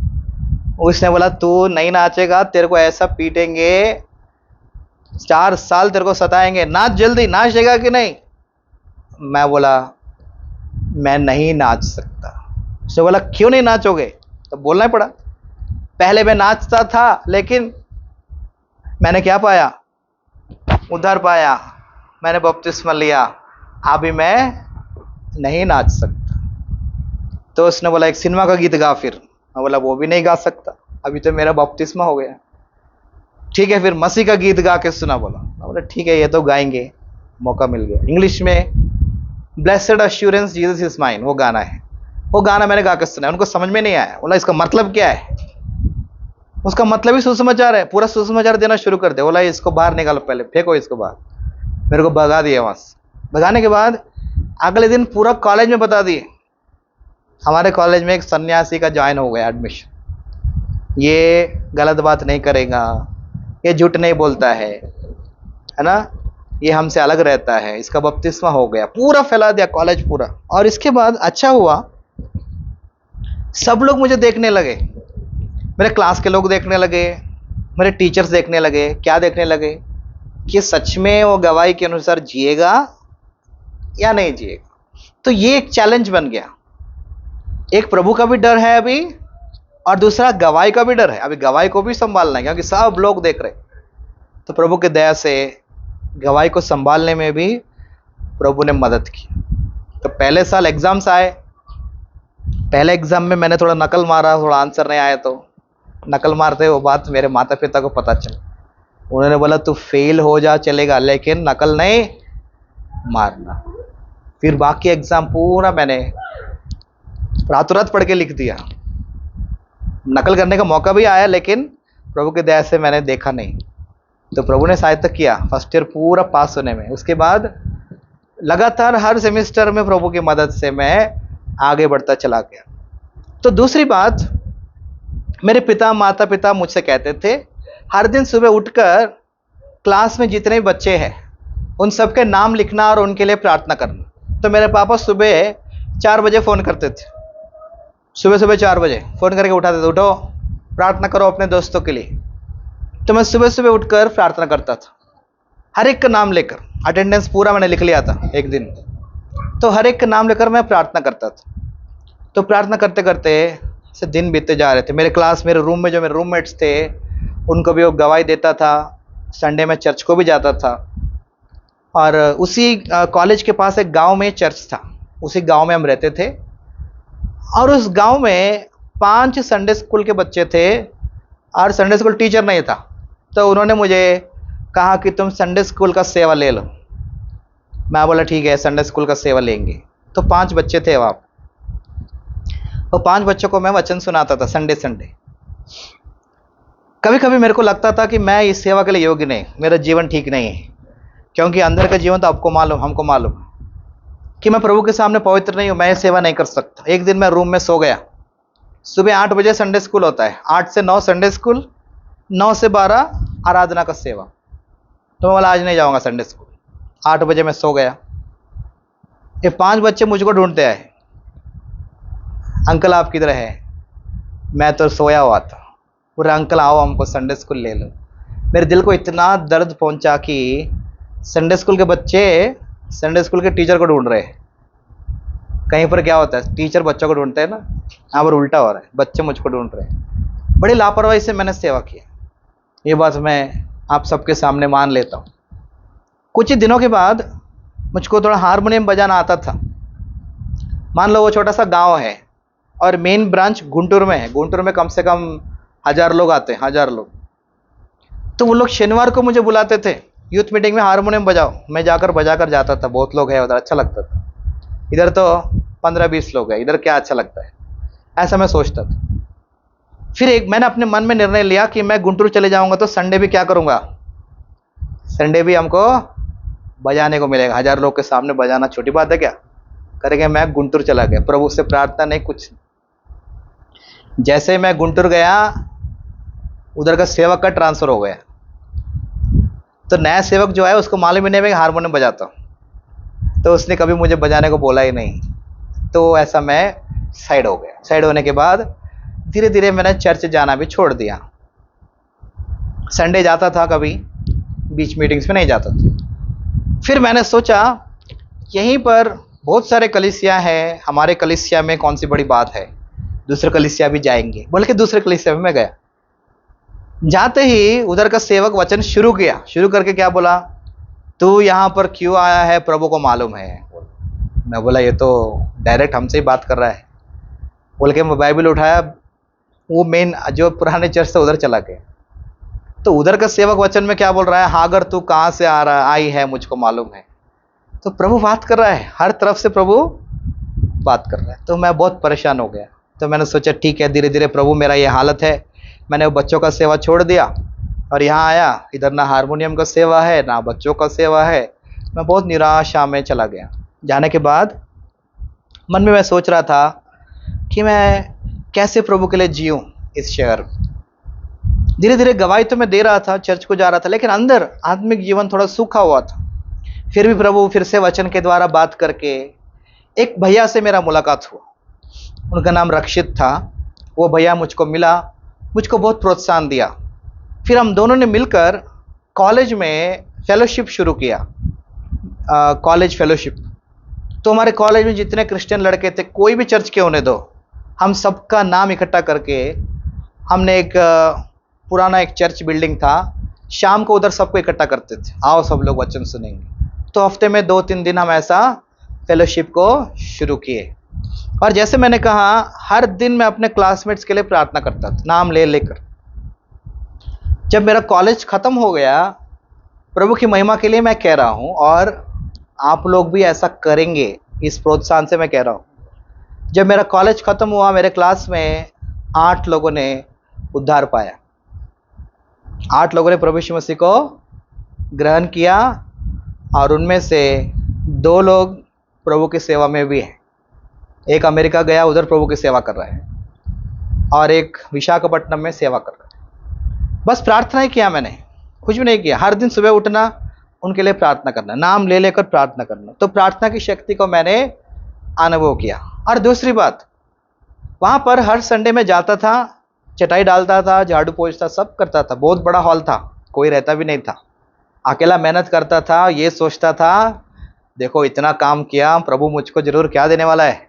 उसने बोला तू नहीं नाचेगा, तेरे को ऐसा पीटेंगे, 4 साल तेरे को सताएंगे, नाच जल्दी, नाचेगा कि नहीं? मैं बोला मैं नहीं नाच सकता। उसने बोला क्यों नहीं नाचोगे? तो बोलना ही पड़ा। पहले मैं नाचता था, लेकिन मैंने क्या पाया? उद्धार पाया, मैंने बपतिस्मा लिया, अभी मैं नहीं नाच सकता। तो उसने बोला एक सिनेमा का गीत गा। फिर मैं बोला वो भी नहीं गा सकता, अभी तो मेरा बपतिस्मा हो गया। ठीक है, फिर मसीह का गीत गा के सुना। बोला ठीक है, ये तो गाएंगे, मौका मिल गया। इंग्लिश में blessed assurance Jesus is mine, वो गाना है। वो गाना मैंने गा के सुना, उनको समझ में नहीं आया। बोला इसका मतलब क्या है? उसका मतलब ही सुसमाचार है, पूरा सुसमाचार देना शुरू कर दे। बोला इसको बाहर निकालो, पहले फेंको इसको बाहर। मेरे को भगा दिया वहां से। भगाने के बाद अगले दिन पूरा कॉलेज में बता दिए। हमारे कॉलेज में एक सन्यासी का ज्वाइन हो गया एडमिशन। ये गलत बात नहीं करेगा, ये झूठ नहीं बोलता है ना, ये हमसे अलग रहता है, इसका बपतिस्मा हो गया। पूरा फैला दिया कॉलेज पूरा। और इसके बाद अच्छा हुआ, सब लोग मुझे देखने लगे। मेरे क्लास के लोग देखने लगे, मेरे टीचर्स देखने लगे। क्या देखने लगे? कि सच में वो गवाही के अनुसार जिएगा या नहीं जिएगा। तो ये एक चैलेंज बन गया। एक प्रभु का भी डर है अभी, और दूसरा गवाही का भी डर है। अभी गवाही को भी संभालना है, क्योंकि सब लोग देख रहे। तो प्रभु के दया से गवाही को संभालने में भी प्रभु ने मदद की। तो पहले साल एग्जाम्स आए। पहले एग्जाम में मैंने थोड़ा नकल मारा, थोड़ा आंसर नहीं आया, तो नकल मारते वो बात मेरे माता पिता को पता चला। उन्होंने बोला तू फेल हो जा चलेगा, लेकिन नकल नहीं मारना। फिर बाकी एग्जाम पूरा मैंने रातों रात पढ़ के लिख दिया। नकल करने का मौका भी आया, लेकिन प्रभु की दया से मैंने देखा नहीं। तो प्रभु ने सहायता किया फर्स्ट ईयर पूरा पास होने में। उसके बाद लगातार हर सेमेस्टर में प्रभु की मदद से मैं आगे बढ़ता चला गया। तो दूसरी बात, मेरे पिता माता पिता मुझसे कहते थे हर दिन सुबह उठकर क्लास में जितने भी बच्चे हैं उन सबके नाम लिखना और उनके लिए प्रार्थना करना। तो मेरे पापा सुबह 4 बजे फ़ोन करते थे। सुबह 4 बजे फ़ोन करके उठाते थे, उठो प्रार्थना करो अपने दोस्तों के लिए। तो मैं सुबह उठकर प्रार्थना करता था, हर एक का नाम लेकर। अटेंडेंस पूरा मैंने लिख लिया था एक दिन। तो हर एक का नाम लेकर मैं प्रार्थना करता था। तो प्रार्थना करते करते से दिन बीतते जा रहे थे। मेरे क्लास, मेरे रूम में जो मेरे रूममेट्स थे, उनको भी वो गवाही देता था, संडे में चर्च को भी जाता था। और उसी कॉलेज के पास एक गांव में चर्च था, उसी गांव में हम रहते थे। और उस गांव में 5 संडे स्कूल के बच्चे थे और संडे स्कूल टीचर नहीं था। तो उन्होंने मुझे कहा कि तुम संडे स्कूल का सेवा ले लो। मैं बोला ठीक है, संडे स्कूल का सेवा लेंगे। तो 5 बच्चे थे वहाँ, और 5 बच्चों को मैं वचन सुनाता था संडे संडे। कभी कभी मेरे को लगता था कि मैं इस सेवा के लिए योग्य नहीं, मेरा जीवन ठीक नहीं है, क्योंकि अंदर का जीवन तो आपको मालूम, हमको मालूम कि मैं प्रभु के सामने पवित्र नहीं हूँ, मैं ये सेवा नहीं कर सकता। एक दिन मैं रूम में सो गया। सुबह 8 बजे संडे स्कूल होता है, 8 से 9 संडे स्कूल, 9 से 12 आराधना का सेवा। तो मैं बोला आज नहीं जाऊँगा संडे स्कूल। 8 बजे मैं सो गया। ये 5 बच्चे मुझको ढूंढते आए, अंकल आप किधर है? मैं तो सोया हुआ था। पूरे अंकल आओ हमको संडे स्कूल ले लो। मेरे दिल को इतना दर्द पहुंचा कि संडे स्कूल के बच्चे संडे स्कूल के टीचर को ढूंढ रहे हैं। कहीं पर क्या होता है, टीचर बच्चों को ढूंढते हैं ना, यहाँ पर उल्टा हो रहा है, बच्चे मुझको ढूंढ रहे हैं। बड़ी लापरवाही से मैंने सेवा किया, ये बात मैं आप सबके सामने मान लेता हूँ। कुछ ही दिनों के बाद मुझको थोड़ा हारमोनियम बजाना आता था। मान लो वो छोटा सा गांव है और मेन ब्रांच गुंटूर में है। गुंटूर में कम से कम 1000 लोग आते हैं, 1000 लोग। तो वो लोग शनिवार को मुझे बुलाते थे, यूथ मीटिंग में हारमोनियम बजाओ। मैं जाकर बजा कर जाता था। बहुत लोग हैं उधर, अच्छा लगता था। इधर तो 15-20 लोग हैं, इधर क्या अच्छा लगता है, ऐसा मैं सोचता था। फिर एक मैंने अपने मन में निर्णय लिया कि मैं गुंटूर चले जाऊंगा तो संडे भी क्या करूंगा, संडे भी हमको बजाने को मिलेगा। 1000 लोग के सामने बजाना छोटी बात है क्या? करेंगे। मैं गुंटूर चला गया, प्रभु से प्रार्थना नहीं, कुछ। जैसे ही मैं गुंटूर गया, उधर का सेवक का ट्रांसफर हो गया। तो नया सेवक जो है उसको मालूम ही नहीं मैं हारमोनियम बजाता हूँ, तो उसने कभी मुझे बजाने को बोला ही नहीं। तो ऐसा मैं साइड हो गया। साइड होने के बाद धीरे धीरे मैंने चर्च जाना भी छोड़ दिया। संडे जाता था, कभी बीच मीटिंग्स में नहीं जाता था। फिर मैंने सोचा यहीं पर बहुत सारे कलीसिया हैं, हमारे कलीसिया में कौन सी बड़ी बात है, दूसरे कलीसिया भी जाएंगे बोल के दूसरे कलीसिया में मैं गया। जाते ही उधर का सेवक वचन शुरू किया। शुरू करके क्या बोला, तू यहाँ पर क्यों आया है, प्रभु को मालूम है। मैं बोला ये तो डायरेक्ट हमसे ही बात कर रहा है। बोल के मैं बाइबल उठाया, वो मेन जो पुराने चर्च था उधर चला गया। तो उधर का सेवक वचन में क्या बोल रहा है, हागर तू कहाँ से आ रहा आई है, मुझको मालूम है। तो प्रभु बात कर रहा है, हर तरफ से प्रभु बात कर रहा है। तो मैं बहुत परेशान हो गया। तो मैंने सोचा ठीक है, धीरे धीरे प्रभु मेरा ये हालत है। मैंने वो बच्चों का सेवा छोड़ दिया और यहाँ आया। इधर ना हारमोनियम का सेवा है ना बच्चों का सेवा है। मैं बहुत निराशा में चला गया। जाने के बाद मन में मैं सोच रहा था कि मैं कैसे प्रभु के लिए जीऊँ इस शहर में। धीरे धीरे गवाही तो मैं दे रहा था, चर्च को जा रहा था, लेकिन अंदर आत्मिक जीवन थोड़ा सूखा हुआ था। फिर भी प्रभु फिर से वचन के द्वारा बात करके एक भैया से मेरा मुलाकात हुआ। उनका नाम रक्षित था। वो भैया मुझको मिला, मुझको बहुत प्रोत्साहन दिया। फिर हम दोनों ने मिलकर कॉलेज में फेलोशिप शुरू किया, कॉलेज फेलोशिप। तो हमारे कॉलेज में जितने क्रिश्चियन लड़के थे, कोई भी चर्च के होने दो, हम सबका नाम इकट्ठा करके हमने एक पुराना एक चर्च बिल्डिंग था, शाम को उधर सबको इकट्ठा करते थे, आओ सब लोग वचन सुनेंगे। तो हफ्ते में 2-3 दिन हम ऐसा फेलोशिप को शुरू किए। और जैसे मैंने कहा, हर दिन मैं अपने क्लासमेट्स के लिए प्रार्थना करता था, नाम ले लेकर। जब मेरा कॉलेज खत्म हो गया, प्रभु की महिमा के लिए मैं कह रहा हूँ, और आप लोग भी ऐसा करेंगे, इस प्रोत्साहन से मैं कह रहा हूँ। जब मेरा कॉलेज खत्म हुआ, मेरे क्लास में 8 लोगों ने उद्धार पाया। 8 लोगों ने प्रभु यीशु मसीह को ग्रहण किया, और उनमें से 2 लोग प्रभु की सेवा में भी हैं। एक अमेरिका गया, उधर प्रभु की सेवा कर रहा है, और एक विशाखापट्टनम में सेवा कर रहा है। बस प्रार्थना ही किया मैंने, कुछ भी नहीं किया। हर दिन सुबह उठना, उनके लिए प्रार्थना करना, नाम ले लेकर प्रार्थना करना। तो प्रार्थना की शक्ति को मैंने अनुभव किया। और दूसरी बात, वहाँ पर हर संडे में जाता था, चटाई डालता था, झाड़ू पोंछता, सब करता था। बहुत बड़ा हॉल था, कोई रहता भी नहीं था, अकेला मेहनत करता था। ये सोचता था देखो इतना काम किया, प्रभु मुझको जरूर क्या देने वाला है,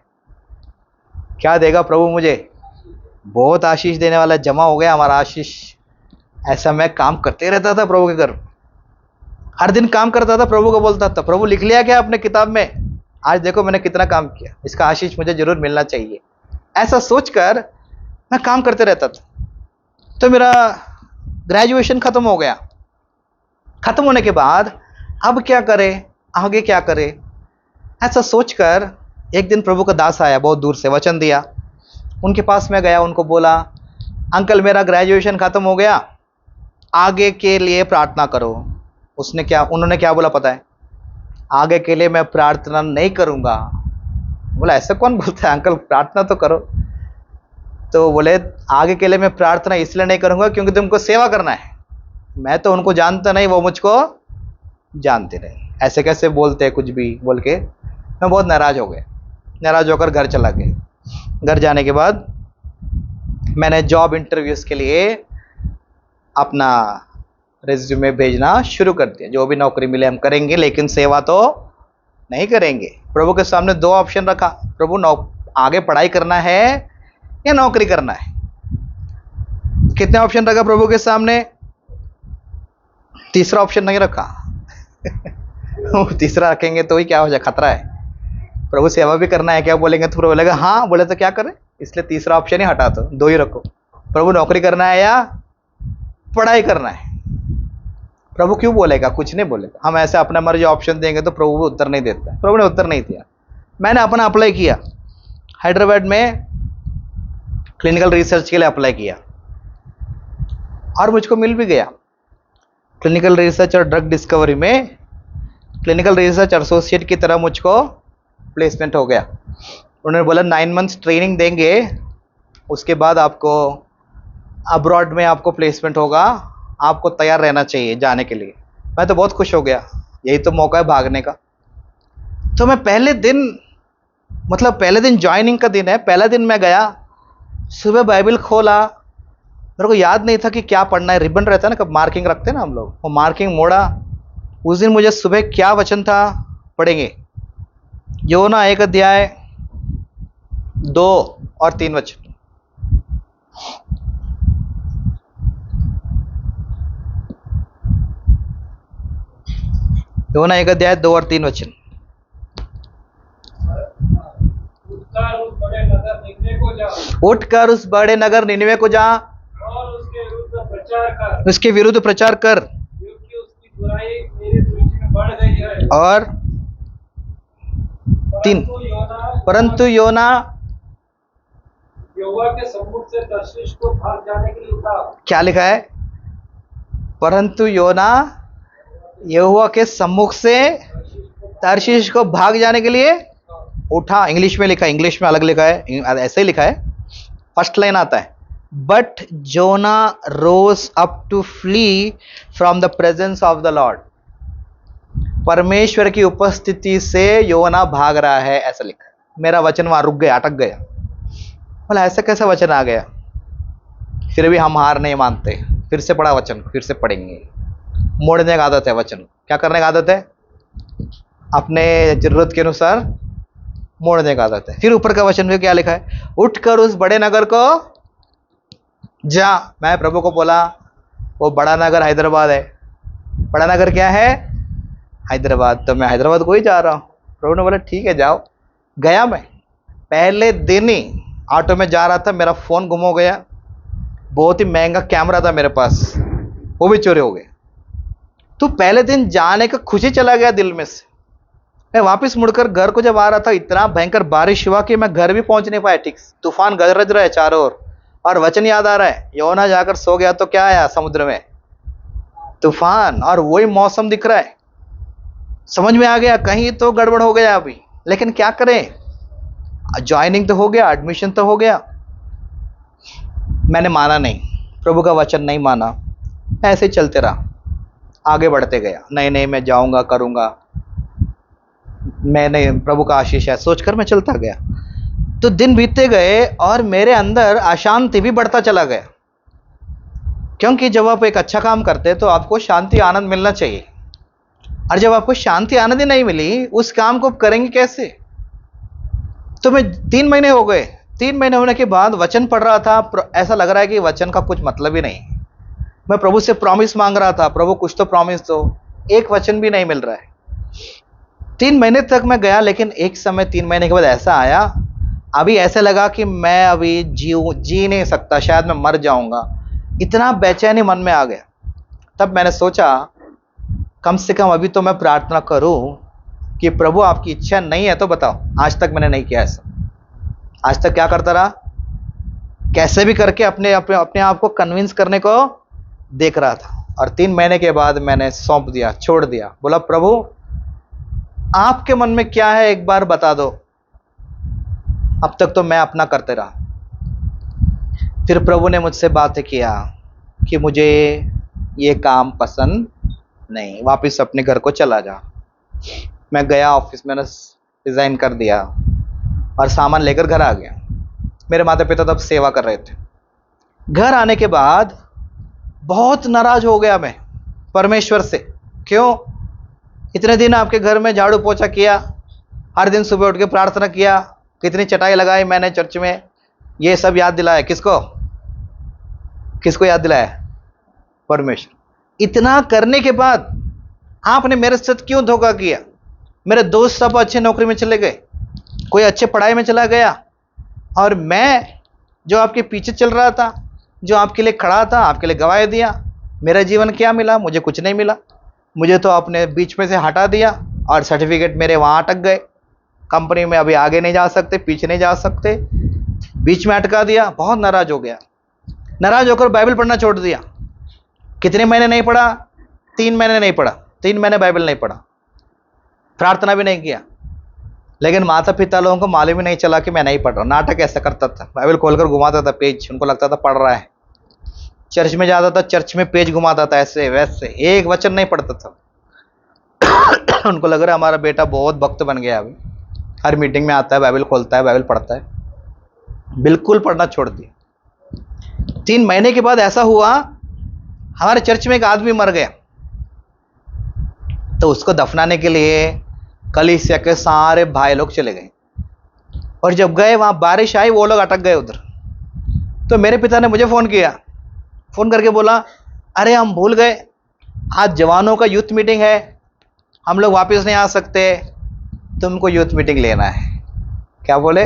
क्या देगा प्रभु मुझे। बहुत आशीष देने वाला जमा हो गया हमारा आशीष। ऐसा मैं काम करते रहता था प्रभु के घर, हर दिन काम करता था, प्रभु को बोलता था प्रभु लिख लिया क्या अपने किताब में, आज देखो मैंने कितना काम किया, इसका आशीष मुझे जरूर मिलना चाहिए। ऐसा सोचकर मैं काम करते रहता था। तो मेरा ग्रेजुएशन खत्म हो गया। खत्म होने के बाद अब क्या करें, आगे क्या करें, ऐसा सोचकर एक दिन प्रभु का दास आया, बहुत दूर से वचन दिया। उनके पास मैं गया, उनको बोला अंकल मेरा ग्रेजुएशन खत्म हो गया, आगे के लिए प्रार्थना करो। उन्होंने क्या बोला पता है, आगे के लिए मैं प्रार्थना नहीं करूंगा। बोला ऐसा कौन बोलता है अंकल, प्रार्थना तो करो। तो बोले आगे के लिए मैं प्रार्थना इसलिए नहीं करूंगा क्योंकि तुमको सेवा करना है। मैं तो उनको जानता नहीं, वो मुझको जानते नहीं, ऐसे कैसे बोलते हैं कुछ भी बोल के। मैं बहुत नाराज हो गया, नाराज होकर घर चला गया। घर जाने के बाद मैंने जॉब इंटरव्यूज के लिए अपना रेज्यूमे भेजना शुरू कर दिया। जो भी नौकरी मिले हम करेंगे, लेकिन सेवा तो नहीं करेंगे। प्रभु के सामने दो ऑप्शन रखा, प्रभु आगे पढ़ाई करना है या नौकरी करना है। कितने ऑप्शन रखा प्रभु के सामने, तीसरा ऑप्शन नहीं रखा। तीसरा रखेंगे तो ही क्या हो जाए, खतरा है। प्रभु सेवा भी करना है क्या बोलेंगे तो प्रभु बोलेगा हाँ, बोले तो क्या करें, इसलिए तीसरा ऑप्शन ही हटा दो, दो ही रखो, प्रभु नौकरी करना है या पढ़ाई करना है। प्रभु क्यों बोलेगा, कुछ नहीं बोलेगा। हम ऐसे अपना मर्जी ऑप्शन देंगे तो प्रभु भी उत्तर नहीं देता। प्रभु ने उत्तर नहीं दिया। मैंने अपना अप्लाई किया, हैदराबाद में क्लिनिकल रिसर्च के लिए अप्लाई किया और मुझको मिल भी गया। क्लिनिकल रिसर्च और ड्रग डिस्कवरी में क्लिनिकल रिसर्च एसोसिएट की तरह मुझको प्लेसमेंट हो गया। उन्होंने बोला 9 मंथ्स ट्रेनिंग देंगे, उसके बाद आपको अब्रॉड में आपको प्लेसमेंट होगा, आपको तैयार रहना चाहिए जाने के लिए। मैं तो बहुत खुश हो गया, यही तो मौका है भागने का। तो मैं पहले दिन ज्वाइनिंग का दिन है, पहला दिन मैं गया, सुबह बाइबल खोला, मेरे को याद नहीं था कि क्या पढ़ना है। रिबन रहता है ना, कब मार्किंग रखते हैं ना हम लोग, वो मार्किंग मोड़ा। उस दिन मुझे सुबह क्या वचन था पढ़ेंगे, योना 1 अध्याय 2 और 3 वचन। योना 1 अध्याय 2 और 3 वचन। उठकर उस बड़े नगर निनवे को जा और उसके विरुद्ध प्रचार कर, क्योंकि उसकी बुराई मेरी दृष्टि में बढ़ गई है। और 3, परंतु योना यहोवा के सम्मुख से तर्शीश को भाग जाने के लिए उठा। क्या लिखा है, परंतु योना यहोवा के सम्मुख से तर्शीश को भाग जाने के लिए उठा। इंग्लिश में लिखा है, इंग्लिश में अलग लिखा है, ऐसे ही लिखा है। फर्स्ट लाइन आता है, but Jonah rose up to flee from the presence of the Lord. परमेश्वर की उपस्थिति से योना भाग रहा है, ऐसा लिखा है। मेरा वचन वहां रुक गया, अटक गया। बोला ऐसा कैसा वचन आ गया। फिर भी हम हार नहीं मानते, फिर से पढ़ा वचन, फिर से पढ़ेंगे। मोड़ने का आदत है वचन, क्या करने का आदत है, अपने जरूरत के अनुसार मोड़ने का आदत है। फिर ऊपर का वचन में क्या लिखा है, उठकर उस बड़े नगर को जा। मैं प्रभु को बोला वो बड़ा नगर हैदराबाद है। बड़ा नगर क्या है, हैदराबाद। तो मैं हैदराबाद को ही जा रहा हूँ। प्रभु ने बोला ठीक है जाओ। गया मैं, पहले दिन ही ऑटो में जा रहा था, मेरा फ़ोन गुम हो गया। बहुत ही महंगा कैमरा था मेरे पास, वो भी चोरी हो गया। तो पहले दिन जाने का खुशी चला गया दिल में से। मैं वापस मुड़कर घर को जब आ रहा था, इतना भयंकर बारिश हुआ कि मैं घर भी पहुंच नहीं पाया ठीक से। तूफान गरज रहा है चारों ओर, और वचन याद आ रहा है, योना जाकर सो गया तो क्या आया समुद्र में, तूफान, और वही मौसम दिख रहा है। समझ में आ गया कहीं तो गड़बड़ हो गया अभी, लेकिन क्या करें, ज्वाइनिंग तो हो गया, एडमिशन तो हो गया। मैंने माना नहीं, प्रभु का वचन नहीं माना, ऐसे ही चलते रहा, आगे बढ़ते गया। नहीं मैं जाऊंगा, करूंगा, मैंने प्रभु का आशीष है सोचकर मैं चलता गया। तो दिन बीतते गए और मेरे अंदर अशांति भी बढ़ता चला गया, क्योंकि जब आप एक अच्छा काम करते हैं तो आपको शांति आनंद मिलना चाहिए, और जब आपको शांति आनंद ही नहीं मिली, उस काम को करेंगे कैसे। तो मैं 3 महीने हो गए 3 महीने होने के बाद वचन पढ़ रहा था, ऐसा लग रहा है कि वचन का कुछ मतलब ही नहीं। मैं प्रभु से प्रॉमिस मांग रहा था, प्रभु कुछ तो प्रॉमिस दो, एक वचन भी नहीं मिल रहा है। 3 महीने तक मैं गया, लेकिन एक समय 3 महीने के बाद ऐसा आया, अभी ऐसे लगा कि मैं अभी जी नहीं सकता, शायद मैं मर जाऊंगा। इतना बेचैनी मन में आ गया। तब मैंने सोचा कम से कम अभी तो मैं प्रार्थना करूं कि प्रभु आपकी इच्छा नहीं है तो बताओ। आज तक मैंने नहीं किया ऐसा। आज तक क्या करता रहा, कैसे भी करके अपने अपने अपने आप को कन्विंस करने को देख रहा था। और 3 महीने के बाद मैंने सौंप दिया, छोड़ दिया, बोला प्रभु आपके मन में क्या है एक बार बता दो। अब तक तो मैं अपना करते रहा। फिर प्रभु ने मुझसे बात किया कि मुझे ये काम पसंद नहीं, वापस अपने घर को चला जा। मैं गया ऑफिस, मैंने रिजाइन कर दिया और सामान लेकर घर आ गया। मेरे माता पिता तब सेवा कर रहे थे। घर आने के बाद बहुत नाराज हो गया मैं परमेश्वर से। क्यों? इतने दिन आपके घर में झाड़ू पोछा किया, हर दिन सुबह उठ के प्रार्थना किया, कितनी चटाई लगाई मैंने चर्च में, ये सब याद दिलाया किसको? किसको याद दिलाया? परमेश्वर। इतना करने के बाद आपने मेरे साथ क्यों धोखा किया? मेरे दोस्त सब अच्छे नौकरी में चले गए, कोई अच्छे पढ़ाई में चला गया, और मैं जो आपके पीछे चल रहा था, जो आपके लिए खड़ा था, आपके लिए गवाही दिया, मेरा जीवन क्या मिला? मुझे कुछ नहीं मिला। मुझे तो आपने बीच में से हटा दिया और सर्टिफिकेट मेरे वहाँ अटक गए। कंपनी में अभी आगे नहीं जा सकते, पीछे नहीं जा सकते, बीच में अटका दिया। बहुत नाराज हो गया। नाराज होकर बाइबल पढ़ना छोड़ दिया। कितने महीने नहीं पढ़ा? 3 महीने नहीं पढ़ा। 3 महीने बाइबल नहीं पढ़ा, प्रार्थना भी नहीं किया। लेकिन माता पिता लोगों को मालूम ही नहीं चला कि मैं नहीं पढ़ रहा। नाटक ऐसा करता था, बाइबल खोलकर घुमाता था पेज, उनको लगता था पढ़ रहा है। चर्च में जाता था, चर्च में पेज घुमाता था ऐसे वैसे, एक वचन नहीं पढ़ता था। उनको लग रहा है हमारा बेटा बहुत भक्त बन गया, अभी हर मीटिंग में आता है, बाइबल खोलता है, बाइबल पढ़ता है। बिल्कुल पढ़ना छोड़ दिया। 3 महीने के बाद ऐसा हुआ, हमारे चर्च में एक आदमी मर गया, तो उसको दफनाने के लिए कलीसिया के सारे भाई लोग चले गए। और जब गए वहां बारिश आई, वो लोग अटक गए उधर। तो मेरे पिता ने मुझे फोन किया, फोन करके बोला अरे हम भूल गए, आज जवानों का यूथ मीटिंग है, हम लोग वापस नहीं आ सकते, तुमको यूथ मीटिंग लेना है। क्या बोले?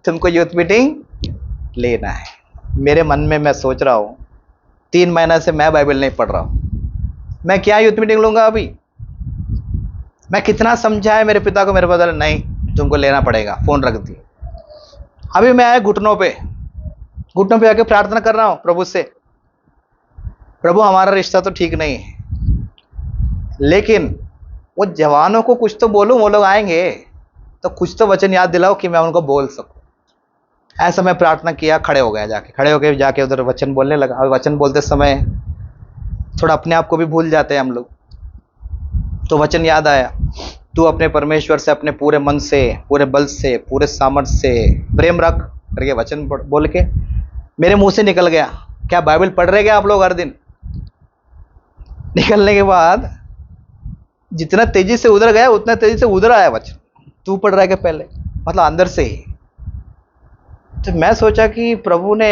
तुमको यूथ मीटिंग लेना है। मेरे मन में मैं सोच रहा हूं 3 महीने से मैं बाइबल नहीं पढ़ रहा हूं, मैं क्या यूथ मीटिंग लूंगा? अभी मैं कितना समझाया मेरे पिता को, मेरे पिता ने नहीं तुमको लेना पड़ेगा, फोन रख दी। अभी मैं आया घुटनों पे आके प्रार्थना कर रहा हूं प्रभु से, प्रभु हमारा रिश्ता तो ठीक नहीं है, लेकिन वो जवानों को कुछ तो बोलूं, वो लोग आएंगे तो कुछ तो वचन याद दिलाओ कि मैं उनको बोल सकूं। ऐसा मैं प्रार्थना किया, खड़े हो गया, खड़े होकर जाके उधर वचन बोलने लगा। और वचन बोलते समय थोड़ा अपने आप को भी भूल जाते हैं हम लोग। तो वचन याद आया, तू अपने परमेश्वर से अपने पूरे मन से, पूरे बल से, पूरे सामर्थ्य से प्रेम रख करके वचन बोल के मेरे मुंह से निकल गया। क्या बाइबल पढ़ रहे क्या आप लोग हर दिन? निकलने के बाद जितना तेजी से उधर गया उतना तेजी से उधर आया वचन, तू पढ़ रहा है क्या पहले, मतलब अंदर से ही। तो मैं सोचा कि प्रभु ने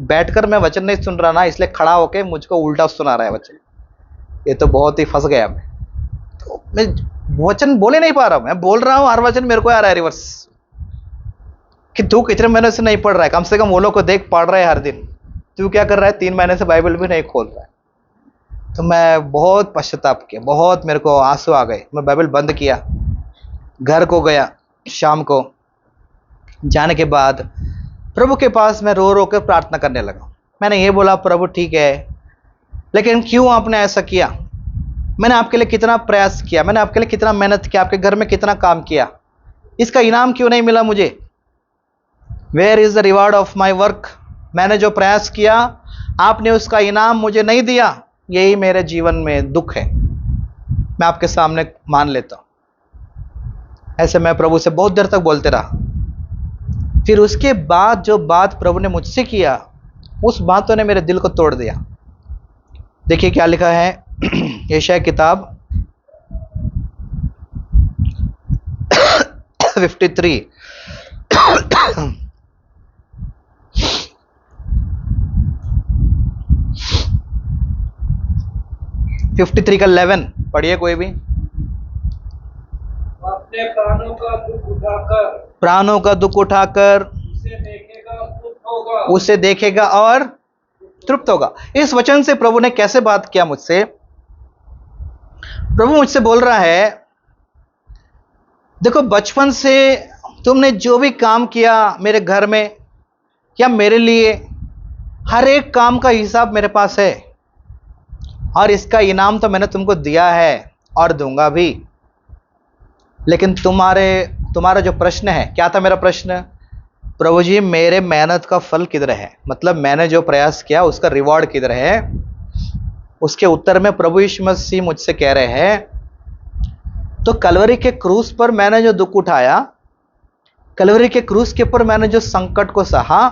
बैठकर मैं वचन नहीं सुन रहा ना, इसलिए खड़ा होकर मुझको उल्टा सुना रहा है वचन। ये तो बहुत ही फंस गया मैं। तो मैं वचन बोले नहीं पा रहा, मैं बोल रहा हूं, हर वचन मेरे को आ रहा है रिवर्स कि तू कितने महीने से नहीं पढ़ रहा है, कम से कम वो लोग को देख पढ़ रहे हैं हर दिन, तू क्या कर रहा है 3 महीने से बाइबल भी नहीं खोल रहा है। तो मैं बहुत पश्चाताप किया, बहुत मेरे को आंसू आ गए। मैं बाइबल बंद किया, घर को गया। शाम को जाने के बाद प्रभु के पास मैं रो रो कर प्रार्थना करने लगा। मैंने ये बोला, प्रभु ठीक है, लेकिन क्यों आपने ऐसा किया? मैंने आपके लिए कितना प्रयास किया, मैंने आपके लिए कितना मेहनत किया, आपके घर में कितना काम किया, इसका इनाम क्यों नहीं मिला मुझे? Where is the reward of my work? मैंने जो प्रयास किया आपने उसका इनाम मुझे नहीं दिया, यही मेरे जीवन में दुख है, मैं आपके सामने मान लेता हूं। ऐसे मैं प्रभु से बहुत देर तक बोलते रहा। फिर उसके बाद जो बात प्रभु ने मुझसे किया, उस बातों ने मेरे दिल को तोड़ दिया। देखिए क्या लिखा है यशायाह किताब 53 53 का 11 पढ़िए कोई भी। अपने प्राणों का दुख उठाकर प्राणों का दुख उठाकर उसे देखेगा और तृप्त होगा। उसे देखेगा और तृप्त होगा। इस वचन से प्रभु ने कैसे बात किया मुझसे? प्रभु मुझसे बोल रहा है, देखो बचपन से तुमने जो भी काम किया मेरे घर में या मेरे लिए, हर एक काम का हिसाब मेरे पास है, और इसका इनाम तो मैंने तुमको दिया है और दूंगा भी। लेकिन तुम्हारा जो प्रश्न है, क्या था मेरा प्रश्न? प्रभु जी मेरे मेहनत का फल किधर है? मतलब मैंने जो प्रयास किया उसका रिवॉर्ड किधर है? उसके उत्तर में प्रभु यीशु मसीह मुझसे कह रहे हैं, तो कलवरी के क्रूस पर मैंने जो दुख उठाया, कलवरी के क्रूस के ऊपर मैंने जो संकट को सहा,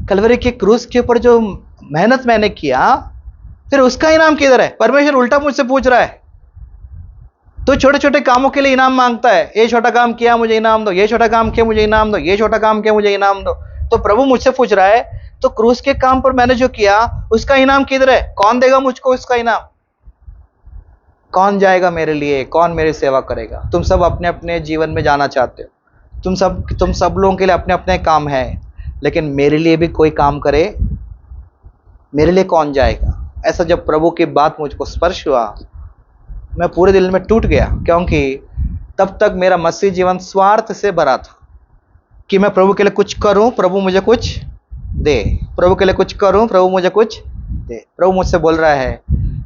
कलवरी के क्रूस के ऊपर जो मेहनत मैंने किया, फिर उसका इनाम किधर है? परमेश्वर उल्टा मुझसे पूछ रहा है। तो छोटे छोटे कामों के लिए इनाम मांगता है, ये छोटा काम किया मुझे इनाम दो, ये छोटा काम किया मुझे इनाम दो, ये छोटा काम किया मुझे इनाम दो। तो प्रभु मुझसे पूछ रहा है, तो क्रूस के काम पर मैंने जो किया उसका इनाम किधर है? कौन देगा मुझको उसका इनाम? कौन जाएगा मेरे लिए? कौन मेरी सेवा करेगा? तुम सब अपने अपने जीवन में जाना चाहते हो, तुम सब लोगों के लिए अपने अपने काम है, लेकिन मेरे लिए भी कोई काम करे? मेरे लिए कौन जाएगा? ऐसा जब प्रभु की बात मुझको स्पर्श हुआ, मैं पूरे दिल में टूट गया, क्योंकि तब तक मेरा मसीह जीवन स्वार्थ से भरा था कि मैं प्रभु के लिए कुछ करूं, प्रभु मुझे कुछ दे, प्रभु के लिए कुछ करूं, प्रभु मुझे कुछ दे। प्रभु मुझसे बोल रहा है,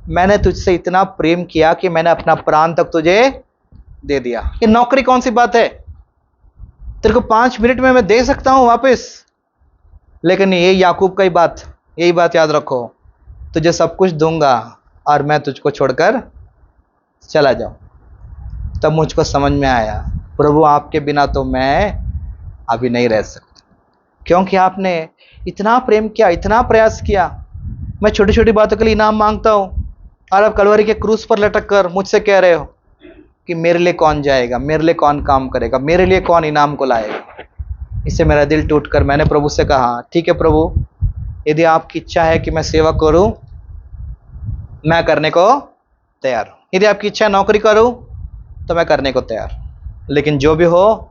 मैंने तुझसे इतना प्रेम किया कि मैंने अपना प्राण तक तुझे दे दिया। ये नौकरी कौन सी बात है? तेरे को 5 मिनट में मैं दे सकता हूं वापस, लेकिन ये याकूब का ही बात, यही बात याद रखो, तुझे सब कुछ दूंगा और मैं तुझको छोड़कर चला जाऊं। तब मुझको समझ में आया, प्रभु आपके बिना तो मैं अभी नहीं रह सकता, क्योंकि आपने इतना प्रेम किया, इतना प्रयास किया। मैं छोटी छोटी बातों के लिए इनाम मांगता हूं, और आप कलवरी के क्रूस पर लटक कर मुझसे कह रहे हो कि मेरे लिए कौन जाएगा, मेरे लिए कौन काम करेगा, मेरे लिए कौन इनाम को लाएगा। इससे मेरा दिल टूटकर मैंने प्रभु से कहा, ठीक है प्रभु, यदि आपकी इच्छा है कि मैं सेवा करूं, मैं करने को तैयार हूं। यदि आपकी इच्छा है नौकरी करूं, तो मैं करने को तैयार हूं। लेकिन जो भी हो,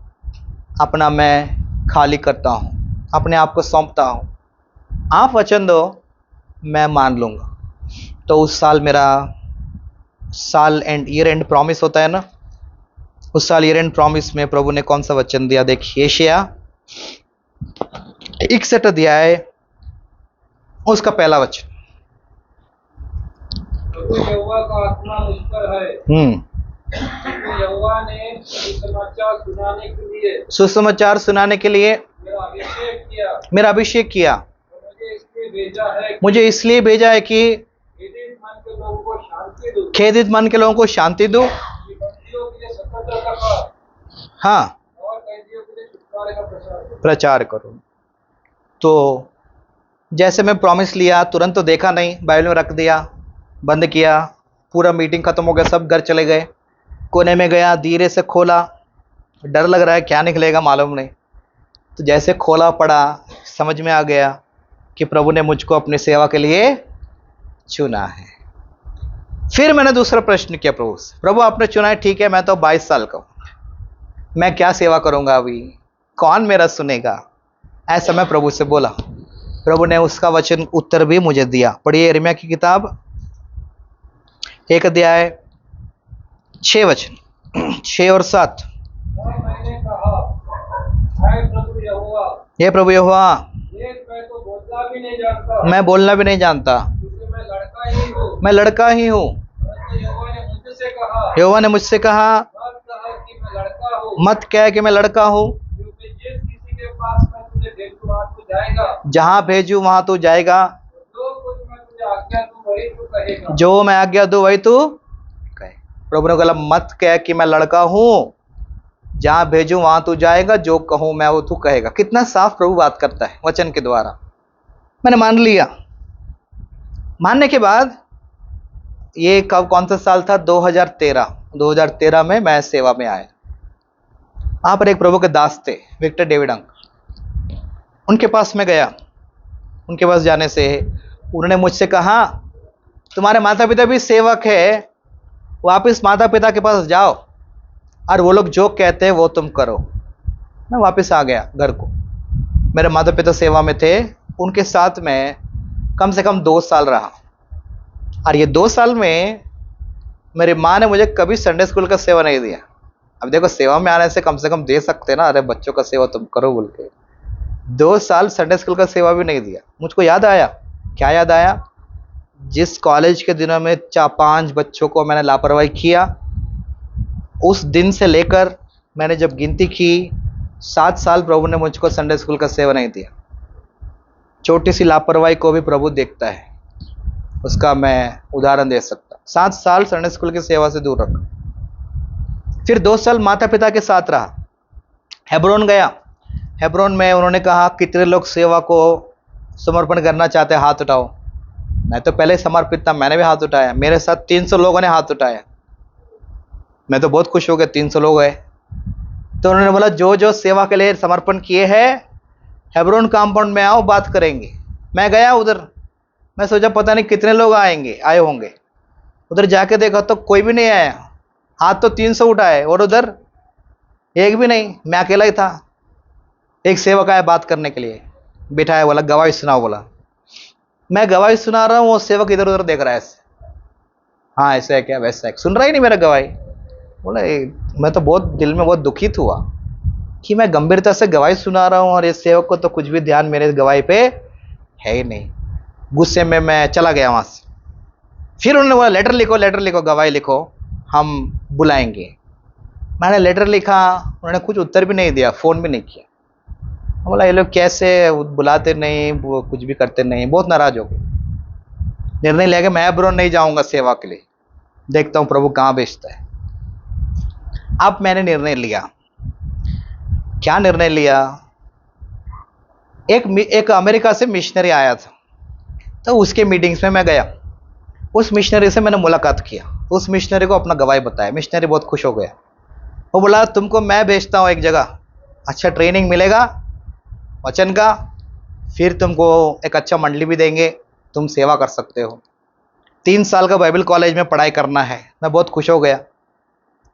अपना मैं खाली करता हूं, अपने आप को सौंपता हूं। आप वचन दो, मैं मान लूंगा। तो उस साल मेरा ईयर एंड प्रॉमिस होता है ना, उस साल ईयर एंड प्रॉमिस में प्रभु ने कौन सा वचन दिया? देखिए, यशायाह 61 अध्याय उसका पहला वचन। प्रभु यहोवा का आत्मा मुझ पर है, क्योंकि यहोवा ने सुसमाचार सुनाने के लिए मेरा अभिषेक किया। मुझे इसलिए भेजा है कि खेदित मन के लोगों को शांति दूं, हाँ, प्रचार करूं। तो जैसे मैं प्रॉमिस लिया, तुरंत तो देखा नहीं, बाइबल में रख दिया, बंद किया, पूरा मीटिंग खत्म हो गया, सब घर चले गए। कोने में गया, धीरे से खोला, डर लग रहा है क्या निकलेगा मालूम नहीं। तो जैसे खोला पड़ा, समझ में आ गया कि प्रभु ने मुझको अपनी सेवा के लिए चुना है। फिर मैंने दूसरा प्रश्न किया प्रभु से, प्रभु आपने चुना है, ठीक है, मैं तो 22 साल का हूं, मैं क्या सेवा करूंगा अभी, कौन मेरा सुनेगा? ऐसा मैं प्रभु से बोला। प्रभु ने उसका वचन उत्तर भी मुझे दिया। पढ़िए यिर्मयाह की किताब 1 अध्याय 6 वचन, 6 और 7। मैंने कहा, हे प्रभु यहोवा, हे प्रभु यहोवा, मैं तो बोलना भी नहीं जानता, मैं बोलना भी नहीं जानता, क्योंकि मैं लड़का ही हूँ। मैं लड़का ही हूँ। यहोवा ने मुझसे कहा, मत कह कि मैं लड़का हूँ, क्योंकि जिस किसी के पास मैं तुझे भेजूं वहां तू जाएगा, जहाँ भेजूं वहां तू जाएगा, जो कुछ मैं तुझे आज्ञा दूं वही तू कहेगा, जो मैं आज्ञा दूं वही तू कहे। प्रभु ने बोला, मत कह कि मैं लड़का हूँ, जहाँ भेजूं वहां तू जाएगा, जो कहूं मैं वो तू कहेगा। कितना साफ प्रभु बात करता है वचन के द्वारा। मैंने मान लिया। मानने के बाद ये कौन सा साल था? 2013 में मैं सेवा में आया। वहाँ पर एक प्रभु के दास थे, विक्टर डेविड अंकल, उनके पास मैं गया। उनके पास जाने से उन्होंने मुझसे कहा तुम्हारे माता पिता भी सेवक है, वापस माता पिता के पास जाओ और वो लोग जो कहते हैं वो तुम करो। मैं वापस आ गया घर को। मेरे माता पिता सेवा में थे, उनके साथ में कम से कम 2 साल रहा। और ये 2 साल में मेरी माँ ने मुझे कभी संडे स्कूल का सेवा नहीं दिया। अब देखो, सेवा में आने से कम दे सकते ना, अरे बच्चों का सेवा तुम करो बोल के। 2 साल संडे स्कूल का सेवा भी नहीं दिया। मुझको याद आया, क्या याद आया? जिस कॉलेज के दिनों में 4-5 बच्चों को मैंने लापरवाही किया, उस दिन से लेकर मैंने जब गिनती की 7 साल प्रभु ने मुझको संडे स्कूल का सेवा नहीं दिया। छोटी सी लापरवाही को भी प्रभु देखता है, उसका मैं उदाहरण दे सकता। 7 साल संडे स्कूल की सेवा से दूर रखा। फिर 2 साल माता पिता के साथ रहा। हेब्रोन गया। हेब्रोन में उन्होंने कहा कितने लोग सेवा को समर्पण करना चाहते हैं, हाथ उठाओ। मैं तो पहले समर्पित था, मैंने भी हाथ उठाया। मेरे साथ 300 लोगों ने हाथ उठाया। मैं तो बहुत खुश हो गया, 300 लोग गए। तो उन्होंने बोला जो जो सेवा के लिए समर्पण किए हैं हेब्रोन कंपाउंड में आओ, बात करेंगे। मैं गया उधर। मैं सोचा पता नहीं कितने लोग आए होंगे। उधर जाके देखा तो कोई भी नहीं आया। हाथ तो 300 उठाए और उधर एक भी नहीं, मैं अकेला ही था। एक सेवक आया बात करने के लिए, बिठाया, बोला गवाही सुनाओ। बोला मैं गवाही सुना रहा हूँ, वो सेवक इधर उधर देख रहा है ऐसे। हाँ ऐसा है क्या, वैसा है, सुन रहा ही नहीं मेरा गवाही। बोला मैं तो बहुत दिल में बहुत दुखित हुआ कि मैं गंभीरता से गवाही सुना रहा हूँ और इस सेवक को तो कुछ भी ध्यान मेरे गवाही पे है ही नहीं। गुस्से में मैं चला गया वहां से। फिर उन्होंने बोला लेटर लिखो, गवाही लिखो, हम बुलाएंगे। मैंने लेटर लिखा, उन्होंने कुछ उत्तर भी नहीं दिया, फ़ोन भी नहीं किया। बोला ये लोग कैसे बुलाते नहीं, वो कुछ भी करते नहीं। बहुत नाराज हो गए। निर्णय लिया कि मैं हेब्रोन नहीं जाऊंगा सेवा के लिए, देखता हूँ प्रभु कहाँ भेजता है। अब मैंने निर्णय लिया। क्या निर्णय लिया? एक अमेरिका से मिशनरी आया था, तो उसके मीटिंग्स में मैं गया। उस मिशनरी से मैंने मुलाकात किया। उस मिशनरी को अपना गवाही बताया। मिशनरी बहुत खुश हो गया। वो बोला तुमको मैं भेजता हूँ एक जगह, अच्छा ट्रेनिंग मिलेगा वचन का, फिर तुमको एक अच्छा मंडली भी देंगे, तुम सेवा कर सकते हो। 3 साल का बाइबल कॉलेज में पढ़ाई करना है। मैं बहुत खुश हो गया।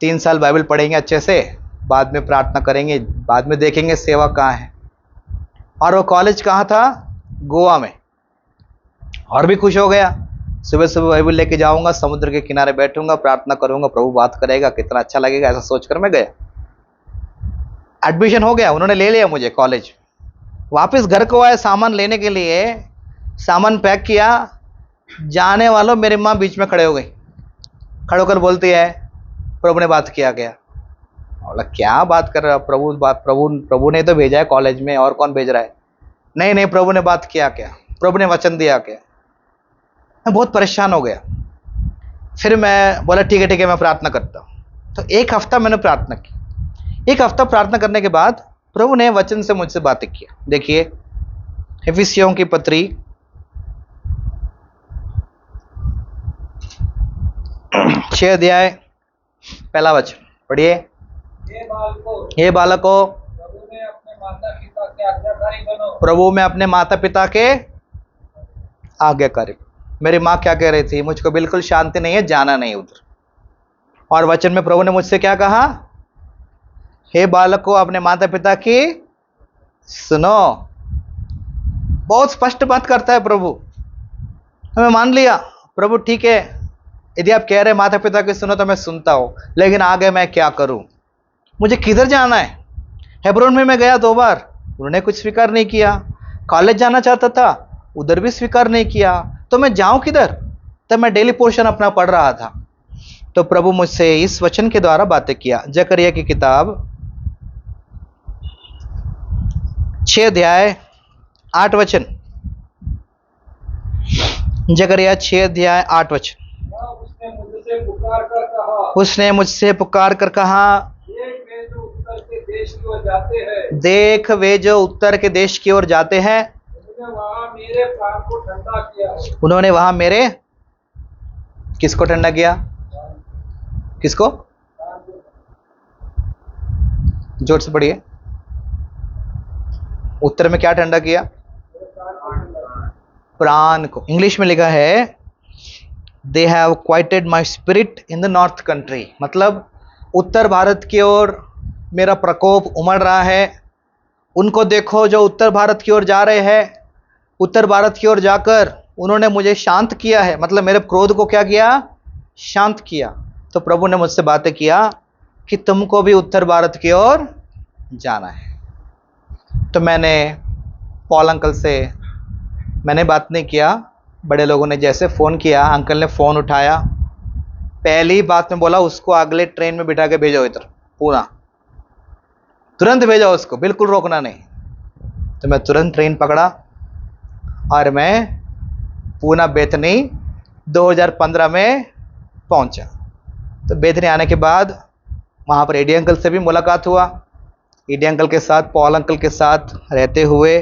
3 साल बाइबल पढ़ेंगे अच्छे से, बाद में प्रार्थना करेंगे, बाद में देखेंगे सेवा कहाँ है। और वो कॉलेज कहाँ था? गोवा में। और भी खुश हो गया। सुबह सुबह बाइबल लेके जाऊंगा, समुद्र के किनारे बैठूंगा, प्रार्थना करूंगा, प्रभु बात करेगा, कितना अच्छा लगेगा, ऐसा सोचकर मैं गया। एडमिशन हो गया, उन्होंने ले लिया मुझे कॉलेज। वापस घर को आए सामान लेने के लिए, सामान पैक किया, जाने वालों मेरी माँ बीच में खड़े हो गई। खड़े होकर बोलती है प्रभु ने बात किया क्या? बोला क्या बात कर रहा है, प्रभु ने तो भेजा है कॉलेज में, और कौन भेज रहा है? नहीं प्रभु ने बात किया क्या, प्रभु ने वचन दिया क्या? मैं बहुत परेशान हो गया। फिर मैं बोला ठीक है मैं प्रार्थना करता हूँ। तो 1 हफ्ता मैंने प्रार्थना की। 1 हफ्ता प्रार्थना करने के बाद प्रभु ने वचन से मुझसे बातें किया। देखिए इफिसियों की पत्री 6 अध्याय 1 वचन पढ़िए। हे बालकों, प्रभु में अपने माता पिता के आज्ञाकारी। मेरी माँ क्या कह रही थी? मुझको बिल्कुल शांति नहीं है, जाना नहीं उधर। और वचन में प्रभु ने मुझसे क्या कहा? हे बालकों, अपने माता पिता की सुनो। बहुत स्पष्ट बात करता है प्रभु। मैं मान लिया प्रभु ठीक है, यदि आप कह रहे माता पिता की सुनो तो मैं सुनता हूं, लेकिन आगे मैं क्या करूं? मुझे किधर जाना है? हेब्रोन में मैं गया 2 बार, उन्होंने कुछ स्वीकार नहीं किया। कॉलेज जाना चाहता था, उधर भी स्वीकार नहीं किया। तो मैं जाऊं किधर? तब मैं डेली पोर्शन अपना पढ़ रहा था। तो प्रभु मुझसे इस वचन के द्वारा बातें किया। जकरिया की किताब 6 अध्याय 8 वचन। जकरिया 6 अध्याय 8 वचन। उसने मुझसे पुकार कर कहा, देख वे जो उत्तर के देश की ओर जाते हैं, उन्होंने वहां मेरे किसको ठंडा किया? किसको? जोर से पढ़िए। उत्तर में क्या ठंडा किया? प्राण को। इंग्लिश में लिखा है they have quieted my spirit in the north country, मतलब उत्तर भारत की ओर मेरा प्रकोप उमड़ रहा है। उनको देखो जो उत्तर भारत की ओर जा रहे हैं, उत्तर भारत की ओर जाकर उन्होंने मुझे शांत किया है, मतलब मेरे क्रोध को क्या किया, शांत किया। तो प्रभु ने मुझसे बातें किया कि तुमको भी उत्तर भारत की ओर जाना है। तो मैंने पॉल अंकल से मैंने बात नहीं किया, बड़े लोगों ने जैसे फ़ोन किया, अंकल ने फ़ोन उठाया, पहली बात में बोला उसको अगले ट्रेन में बिठा के भेजो इधर, पूना तुरंत भेजो उसको, बिल्कुल रोकना नहीं। तो मैं तुरंत ट्रेन पकड़ा और मैं पूना बेथनी 2015 में पहुंचा। तो बेथनी आने के बाद वहाँ पर एडी अंकल से भी मुलाकात हुआ। एडी अंकल के साथ, पॉल अंकल के साथ रहते हुए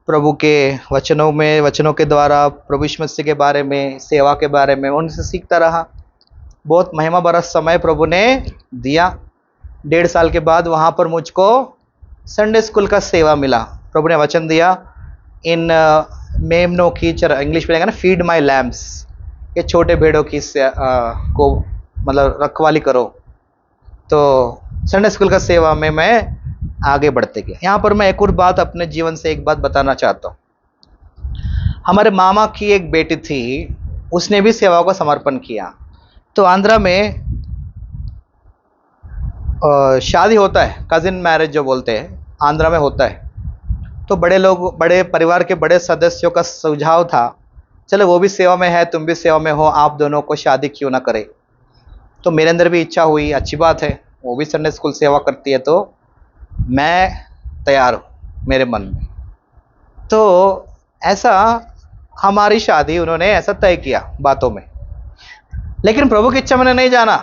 प्रभु के वचनों के द्वारा प्रभु यीशु मसीह के बारे में, सेवा के बारे में उनसे सीखता रहा। बहुत महिमा भरा समय प्रभु ने दिया। 1.5 साल के बाद वहाँ पर मुझको संडे स्कूल का सेवा मिला। प्रभु ने वचन दिया, इन मेमनों की इंग्लिश में ना, फीड माई लैम्प्स, ये छोटे भेड़ों की को मतलब रखवाली करो। तो संडे स्कूल का सेवा में मैं आगे बढ़ते गया। यहाँ पर मैं एक और बात अपने जीवन से एक बात बताना चाहता हूँ। हमारे मामा की एक बेटी थी, उसने भी सेवा को समर्पण किया। तो आंध्रा में शादी होता है, कजिन मैरिज जो बोलते हैं, आंध्रा में होता है। तो बड़े परिवार के बड़े सदस्यों का सुझाव था, चलो वो भी सेवा में है, तुम भी सेवा में हो, आप दोनों को शादी क्यों ना करें। तो मेरे अंदर भी इच्छा हुई, अच्छी बात है, वो भी संडे स्कूल सेवा करती है, तो मैं तैयार हूँ मेरे मन में। तो ऐसा हमारी शादी उन्होंने ऐसा तय किया बातों में। लेकिन प्रभु की इच्छा मैंने नहीं जाना,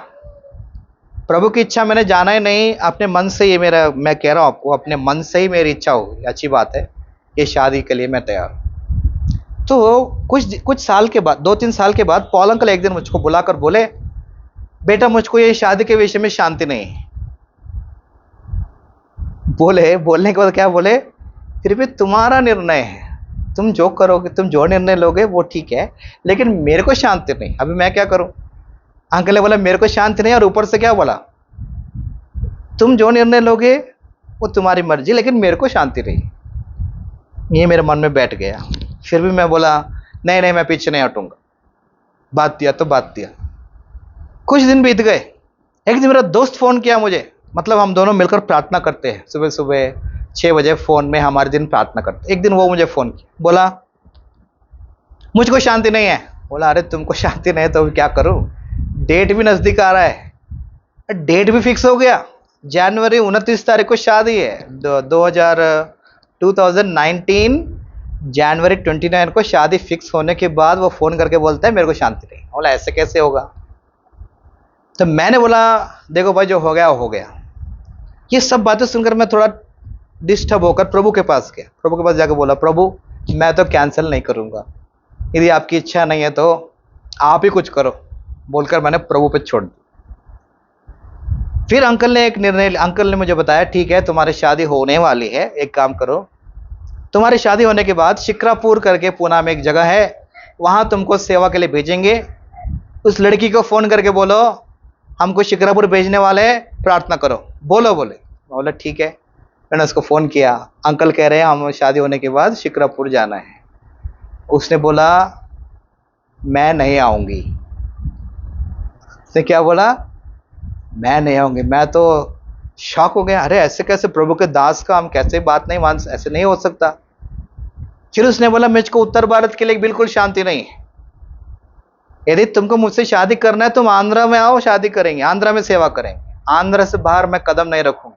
प्रभु की इच्छा मैंने जाना ही नहीं, अपने मन से ही मैं कह रहा हूँ आपको, अपने मन से ही मेरी इच्छा हुई, अच्छी बात है, ये शादी के लिए मैं तैयार हूँ। तो कुछ साल के बाद, 2-3 साल के बाद पॉल अंकल एक दिन मुझको बुलाकर बोले, बेटा मुझको ये शादी के विषय में शांति नहीं है। बोलने के बाद क्या बोले, फिर भी तुम्हारा निर्णय है, तुम जो करोगे, तुम जो निर्णय लोगे वो ठीक है, लेकिन मेरे को शांति नहीं, अभी मैं क्या करूं। अंकल ने बोला मेरे को शांति नहीं, और ऊपर से क्या बोला, तुम जो निर्णय लोगे वो तुम्हारी मर्जी, लेकिन मेरे को शांति नहीं। ये मेरे मन में बैठ गया। फिर भी मैं बोला नहीं नहीं, मैं पीछे नहीं हटूंगा। बात दिया तो बात दिया। कुछ दिन बीत गए। एक दिन मेरा दोस्त फ़ोन किया मुझे, मतलब हम दोनों मिलकर प्रार्थना करते हैं, सुबह सुबह 6 बजे फ़ोन में हमारे दिन प्रार्थना करते। एक दिन वो मुझे फ़ोन किया, बोला मुझको शांति नहीं है। बोला अरे तुमको शांति नहीं है तो क्या करूं, डेट भी नज़दीक आ रहा है। डेट भी फिक्स हो गया, जनवरी 29 तारीख को शादी है, 2019 जनवरी 29 को शादी फिक्स होने के बाद वो फ़ोन करके बोलता है मेरे को शांति नहीं। बोला ऐसे कैसे होगा। तो मैंने बोला देखो भाई, जो हो गया वो हो गया। ये सब बातें सुनकर मैं थोड़ा डिस्टर्ब होकर प्रभु के पास गया। प्रभु के पास जाकर बोला, प्रभु मैं तो कैंसिल नहीं करूंगा, यदि आपकी इच्छा नहीं है तो आप ही कुछ करो, बोलकर मैंने प्रभु पे छोड़ दी। फिर अंकल ने मुझे बताया, ठीक है तुम्हारी शादी होने वाली है, एक काम करो, तुम्हारी शादी होने के बाद शिक्रापुर करके पूना में एक जगह है, वहां तुमको सेवा के लिए भेजेंगे। उस लड़की को फोन करके बोलो हमको शिक्रापुर भेजने वाले हैं, प्रार्थना करो। बोले ठीक है। मैंने उसको फ़ोन किया, अंकल कह रहे हैं हम शादी होने के बाद शिक्रापुर जाना है। उसने बोला मैं नहीं आऊँगी। उसने क्या बोला, मैं नहीं आऊँगी। मैं तो शॉक हो गया, अरे ऐसे कैसे, प्रभु के दास का हम कैसे बात नहीं मान, ऐसे नहीं हो सकता। फिर उसने बोला मुझको उत्तर भारत के लिए बिल्कुल शांति नहीं है, यदि तुमको मुझसे शादी करना है तुम आंध्रा में आओ, शादी करेंगे, आंध्रा में सेवा करेंगे, आंध्रा से बाहर मैं कदम नहीं रखूंगा।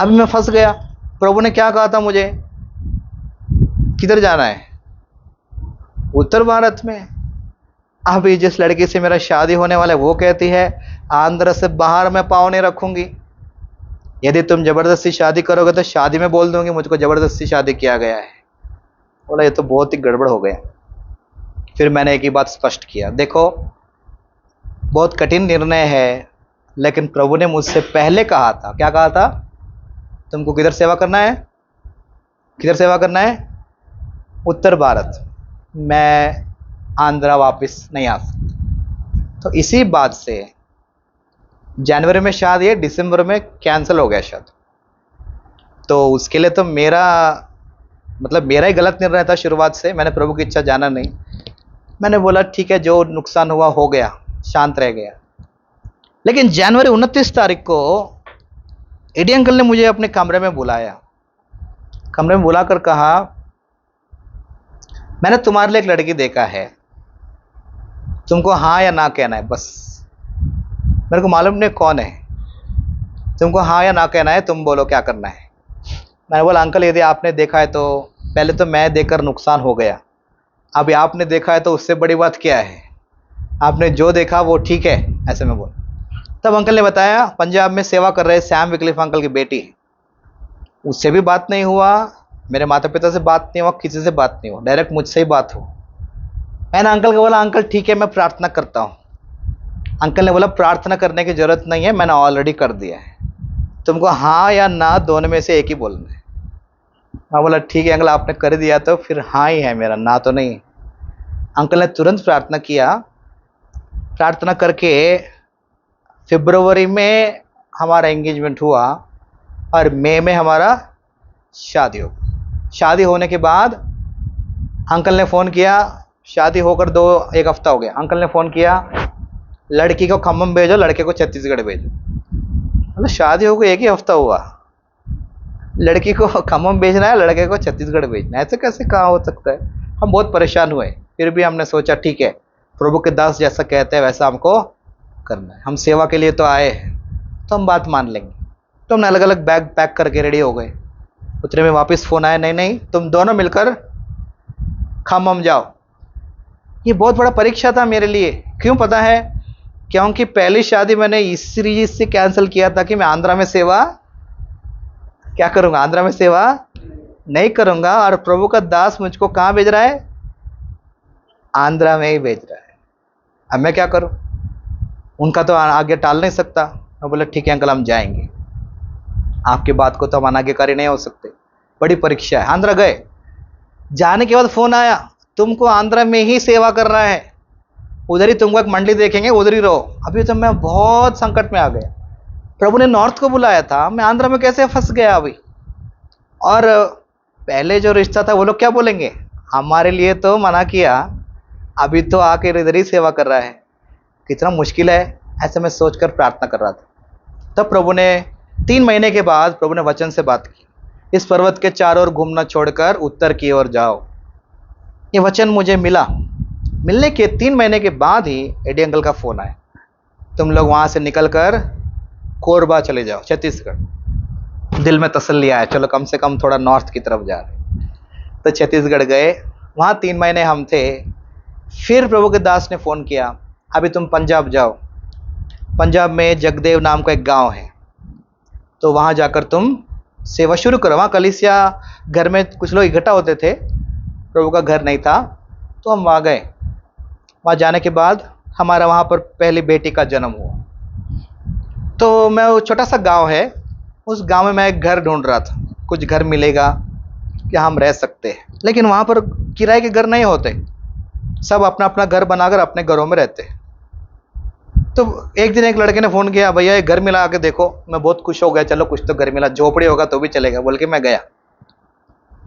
अभी मैं फंस गया। प्रभु ने क्या कहा था मुझे, किधर जाना है, उत्तर भारत में। अभी जिस लड़की से मेरा शादी होने वाला है वो कहती है आंध्र से बाहर मैं पाँव नहीं रखूंगी, यदि तुम जबरदस्ती शादी करोगे तो शादी में बोल दूंगी मुझको जबरदस्ती शादी किया गया है। बोला ये तो बहुत ही गड़बड़ हो गया। फिर मैंने एक ही बात स्पष्ट किया, देखो बहुत कठिन निर्णय है, लेकिन प्रभु ने मुझसे पहले कहा था, क्या कहा था, तुमको किधर सेवा करना है, किधर सेवा करना है, उत्तर भारत। मैं आंध्रा वापस नहीं आ सकते। तो इसी बात से जनवरी में शायद ये दिसंबर में कैंसिल हो गया शायद। तो उसके लिए तो मेरा मतलब मेरा ही गलत निर्णय था शुरुआत से, मैंने प्रभु की इच्छा जाना नहीं। मैंने बोला ठीक है, जो नुकसान हुआ हो गया, शांत रह गया। लेकिन जनवरी 29 तारीख को एडी अंकल ने मुझे अपने कमरे में बुलाया। कमरे में बुलाकर कहा, मैंने तुम्हारे लिए एक लड़की देखा है, तुमको हाँ या ना कहना है बस। मेरे को मालूम नहीं कौन है, तुमको हाँ या ना कहना है, तुम बोलो क्या करना है। मैंने बोला अंकल यदि आपने देखा है तो पहले तो मैं देखकर नुकसान हो गया, अभी आपने देखा है तो उससे बड़ी बात क्या है, आपने जो देखा वो ठीक है, ऐसे में बोला। तब अंकल ने बताया पंजाब में सेवा कर रहे सैम विक्लिफ अंकल की बेटी, उससे भी बात नहीं हुआ, मेरे माता पिता से बात नहीं हुआ, किसी से बात नहीं हुआ, डायरेक्ट मुझसे ही बात हो। मैंने अंकल को बोला अंकल ठीक है मैं प्रार्थना करता हूँ। अंकल ने बोला प्रार्थना करने की जरूरत नहीं है, मैंने ऑलरेडी कर दिया है, तुमको हाँ या ना दोनों में से एक ही बोलना है। मैं बोला ठीक है अंकल, आपने कर दिया तो फिर हाँ ही है मेरा, ना तो नहीं। अंकल ने तुरंत प्रार्थना किया। प्रार्थना करके फरवरी में हमारा एंगेजमेंट हुआ और मई में हमारा शादी हो गई। शादी होने के बाद अंकल ने फ़ोन किया, शादी होकर एक हफ्ता हो गया, अंकल ने फ़ोन किया लड़की को खम्मम भेजो, लड़के को छत्तीसगढ़ भेजो। मतलब शादी हो गई एक ही हफ्ता हुआ, लड़की को खम्मम भेजना है, लड़के को छत्तीसगढ़ भेजना है, ऐसे कैसे कहाँ हो सकता है। हम बहुत परेशान हुए, फिर भी हमने सोचा ठीक है प्रभु के दास जैसा कहते हैं वैसा हमको करना है, हम सेवा के लिए तो आए हैं तो हम बात मान लेंगे। तो हमने अलग अलग बैग पैक करके रेडी हो गए। उतने में वापस फ़ोन आया, नहीं नहीं तुम दोनों मिलकर खम्मम जाओ। ये बहुत बड़ा परीक्षा था मेरे लिए। क्यों पता है? क्योंकि पहली शादी मैंने इस सीरीज से कैंसिल किया था कि मैं आंध्रा में सेवा क्या करूंगा, आंध्रा में सेवा नहीं करूंगा, और प्रभु का दास मुझको कहाँ भेज रहा है? आंध्रा में ही भेज रहा है। अब मैं क्या करूं? उनका तो आगे टाल नहीं सकता। मैं बोला ठीक है अंकल हम जाएंगे, आपकी बात को तो हम अनाज्ञाकारी नहीं हो सकते, बड़ी परीक्षा है। आंध्रा गए, जाने के बाद फ़ोन आया तुमको आंध्रा में ही सेवा करना है, उधर ही तुमको एक मंडली देखेंगे, उधर ही रहो। अभी तो मैं बहुत संकट में आ गया। प्रभु ने नॉर्थ को बुलाया था, मैं आंध्रा में कैसे फंस गया अभी। और पहले जो रिश्ता था वो लोग क्या बोलेंगे, हमारे लिए तो मना किया, अभी तो आके इधर ही सेवा कर रहा है, कितना मुश्किल है। ऐसे मैं सोचकर प्रार्थना कर रहा था। तब प्रभु ने 3 महीने के बाद प्रभु ने वचन से बात की, इस पर्वत के चारों ओर घूमना छोड़कर उत्तर की ओर जाओ। ये वचन मुझे मिला। मिलने के 3 महीने के बाद ही एडी अंकल का फ़ोन आया, तुम लोग वहाँ से निकलकर कोरबा चले जाओ, छत्तीसगढ़। दिल में तसल्ली आया, चलो कम से कम थोड़ा नॉर्थ की तरफ जा रहे। तो छत्तीसगढ़ गए, वहाँ 3 महीने हम थे। फिर प्रभु के दास ने फ़ोन किया, अभी तुम पंजाब जाओ, पंजाब में जगदेव नाम का एक गांव है, तो वहाँ जाकर तुम सेवा शुरू करो। वहाँ कलीसिया घर में कुछ लोग इकट्ठा होते थे, प्रभु का घर नहीं था, तो हम वहाँ गए। वहाँ जाने के बाद हमारा वहाँ पर पहली बेटी का जन्म हुआ। तो मैं वो छोटा सा गांव है, उस गांव में मैं एक घर ढूंढ रहा था, कुछ घर मिलेगा कि हम रह सकते हैं। लेकिन वहाँ पर किराए के घर नहीं होते, सब अपना अपना घर बनाकर अपने घरों में रहते। तो एक दिन एक लड़के ने फ़ोन किया, भैया एक घर मिला के देखो। मैं बहुत खुश हो गया, चलो कुछ तो घर मिला, झोपड़ी होगा तो भी चलेगा बोल के मैं गया।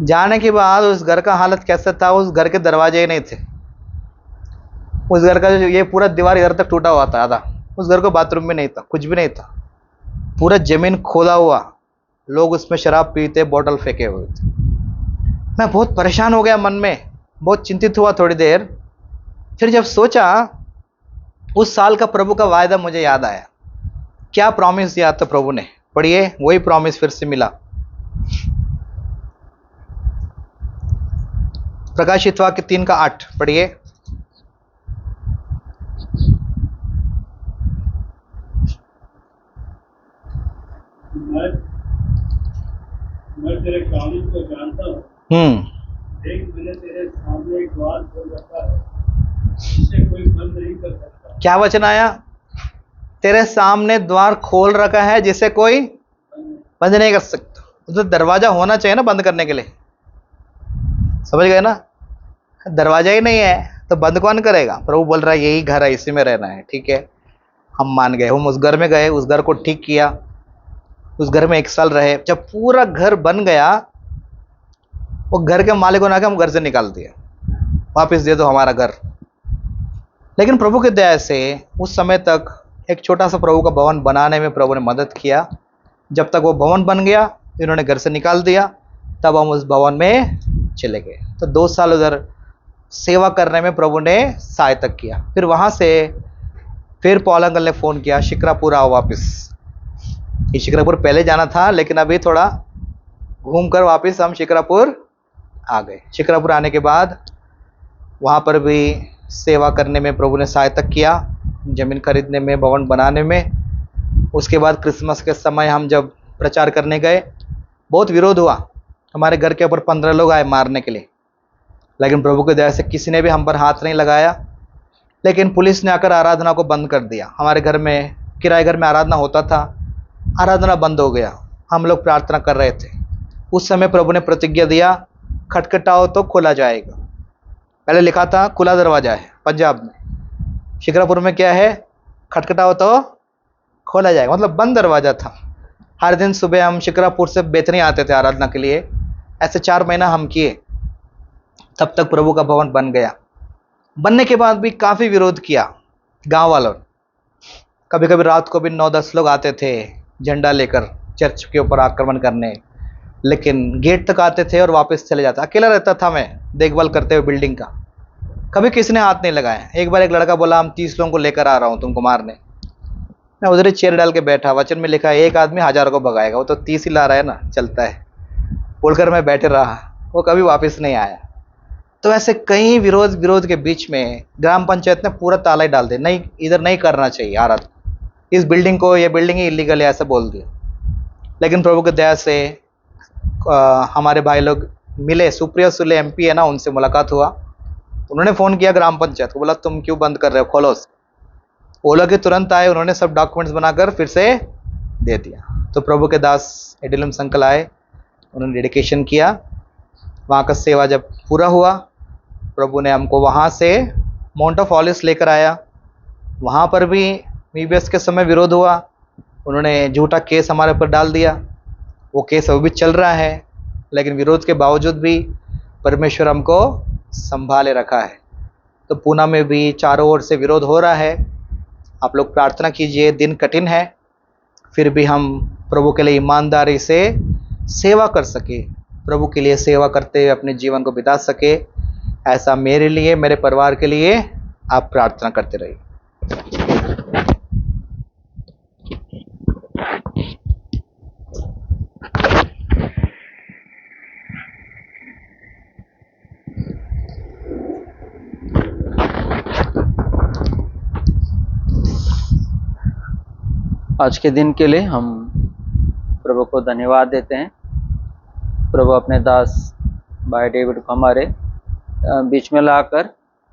जाने के बाद उस घर का हालत कैसा था, उस घर के दरवाजे ही नहीं थे। उस घर का ये पूरा दीवार इधर तक टूटा हुआ था आधा। उस घर को बाथरूम भी नहीं था, कुछ भी नहीं था, पूरा ज़मीन खोदा हुआ, लोग उसमें शराब पीते, बोतल फेंके हुए थे। मैं बहुत परेशान हो गया, मन में बहुत चिंतित हुआ थोड़ी देर। फिर जब सोचा, उस साल का प्रभु का वायदा मुझे याद आया। क्या प्रॉमिस दिया था प्रभु ने, पढ़िए, वही प्रॉमिस फिर से मिला। प्रकाशित वाक्य 3:8 पढ़िए। मैं तेरे कामों को जानता हूँ, देख मैंने तेरे सामने एक द्वार खोल रखा है, जिसे कोई बंद नहीं कर सकता। क्या वचन आया? तेरे सामने द्वार खोल रखा है जिसे कोई बंद नहीं कर सकता। तो दरवाजा होना चाहिए ना बंद करने के लिए, समझ गए ना? दरवाजा ही नहीं है तो बंद कौन करेगा? प्रभु बोल रहा है यही घर है, इसी में रहना है। ठीक है, हम मान गए, हम उस घर में गए, उस घर को ठीक किया, उस घर में 1 साल रहे। जब पूरा घर बन गया, वो घर के मालिकों ने आके हम घर से निकाल दिया, वापस दे दो हमारा घर। लेकिन प्रभु की दया से उस समय तक एक छोटा सा प्रभु का भवन बनाने में प्रभु ने मदद किया। जब तक वो भवन बन गया, इन्होंने घर से निकाल दिया, तब हम उस भवन में चले गए। तो 2 साल उधर सेवा करने में प्रभु ने सहायता किया। फिर वहाँ से फिर पॉल अंकल ने फ़ोन किया, शिक्रापुर आओ वापस। ये शिक्रापुर पहले जाना था, लेकिन अभी थोड़ा घूम कर वापस हम शिक्रापुर आ गए। शिक्रापुर आने के बाद वहाँ पर भी सेवा करने में प्रभु ने सहायता किया, ज़मीन खरीदने में, भवन बनाने में। उसके बाद क्रिसमस के समय हम जब प्रचार करने गए, बहुत विरोध हुआ। हमारे घर के ऊपर 15 लोग आए मारने के लिए, लेकिन प्रभु की दया से किसी ने भी हम पर हाथ नहीं लगाया। लेकिन पुलिस ने आकर आराधना को बंद कर दिया। हमारे घर में, किराए घर में आराधना होता था, आराधना बंद हो गया। हम लोग प्रार्थना कर रहे थे। उस समय प्रभु ने प्रतिज्ञा दिया, खटखटाओ तो खोला जाएगा। पहले लिखा था खुला दरवाजा है पंजाब में, शिक्रापुर में क्या है? खटखटाओ तो खोला जाएगा, मतलब बंद दरवाजा था। हर दिन सुबह हम शिक्रापुर से बेतनी आते थे आराधना के लिए। ऐसे 4 महीना हम किए, तब तक प्रभु का भवन बन गया। बनने के बाद भी काफ़ी विरोध किया गांव वालों ने। कभी कभी रात को भी 9-10 लोग आते थे झंडा लेकर चर्च के ऊपर आक्रमण करने, लेकिन गेट तक आते थे और वापस चले जाते। अकेला रहता था मैं देखभाल करते हुए बिल्डिंग का, कभी किसी ने हाथ नहीं लगाया। एक बार एक लड़का बोला, हम 30 लोगों को लेकर आ रहा हूँ तुमको मारने। मैं उधर ही चेयर डाल के बैठा। वचन में लिखा है एक आदमी 1000 को भगाएगा, वो तो 30 ही ला रहा है ना, चलता है, बोलकर मैं बैठे रहा। वो कभी वापस नहीं आया। तो ऐसे कई विरोध के बीच में ग्राम पंचायत ने पूरा ताला ही डाल दिया, नहीं इधर नहीं करना चाहिए आराधना, इस बिल्डिंग को, ये बिल्डिंग ही इलीगल है, ऐसा बोल दिया। लेकिन प्रभु की दया से हमारे भाई लोग मिले, सुप्रिया सुले MP है ना, उनसे मुलाकात हुआ। उन्होंने फ़ोन किया ग्राम पंचायत को, बोला तुम क्यों बंद कर रहे हो, खोलो। वो लोग के तुरंत आए, उन्होंने सब डॉक्यूमेंट्स बनाकर फिर से दे दिया। तो प्रभु के दास एडिलम संकल आए, उन्होंने डेडिकेशन किया। वहाँ का सेवा जब पूरा हुआ, प्रभु ने हमको वहाँ से माउंट ऑफ ऑलिव्स लेकर आया। वहाँ पर भी VBS के समय विरोध हुआ, उन्होंने झूठा केस हमारे ऊपर डाल दिया। वो केस अभी भी चल रहा है, लेकिन विरोध के बावजूद भी परमेश्वर हमको संभाले रखा है। तो पूना में भी चारों ओर से विरोध हो रहा है। आप लोग प्रार्थना कीजिए, दिन कठिन है, फिर भी हम प्रभु के लिए ईमानदारी से सेवा कर सके, प्रभु के लिए सेवा करते हुए अपने जीवन को बिता सके, ऐसा मेरे लिए, मेरे परिवार के लिए आप प्रार्थना करते रहिए। आज के दिन के लिए हम प्रभु को धन्यवाद देते हैं। प्रभु अपने दास भाई डेविड को हमारे बीच में लाकर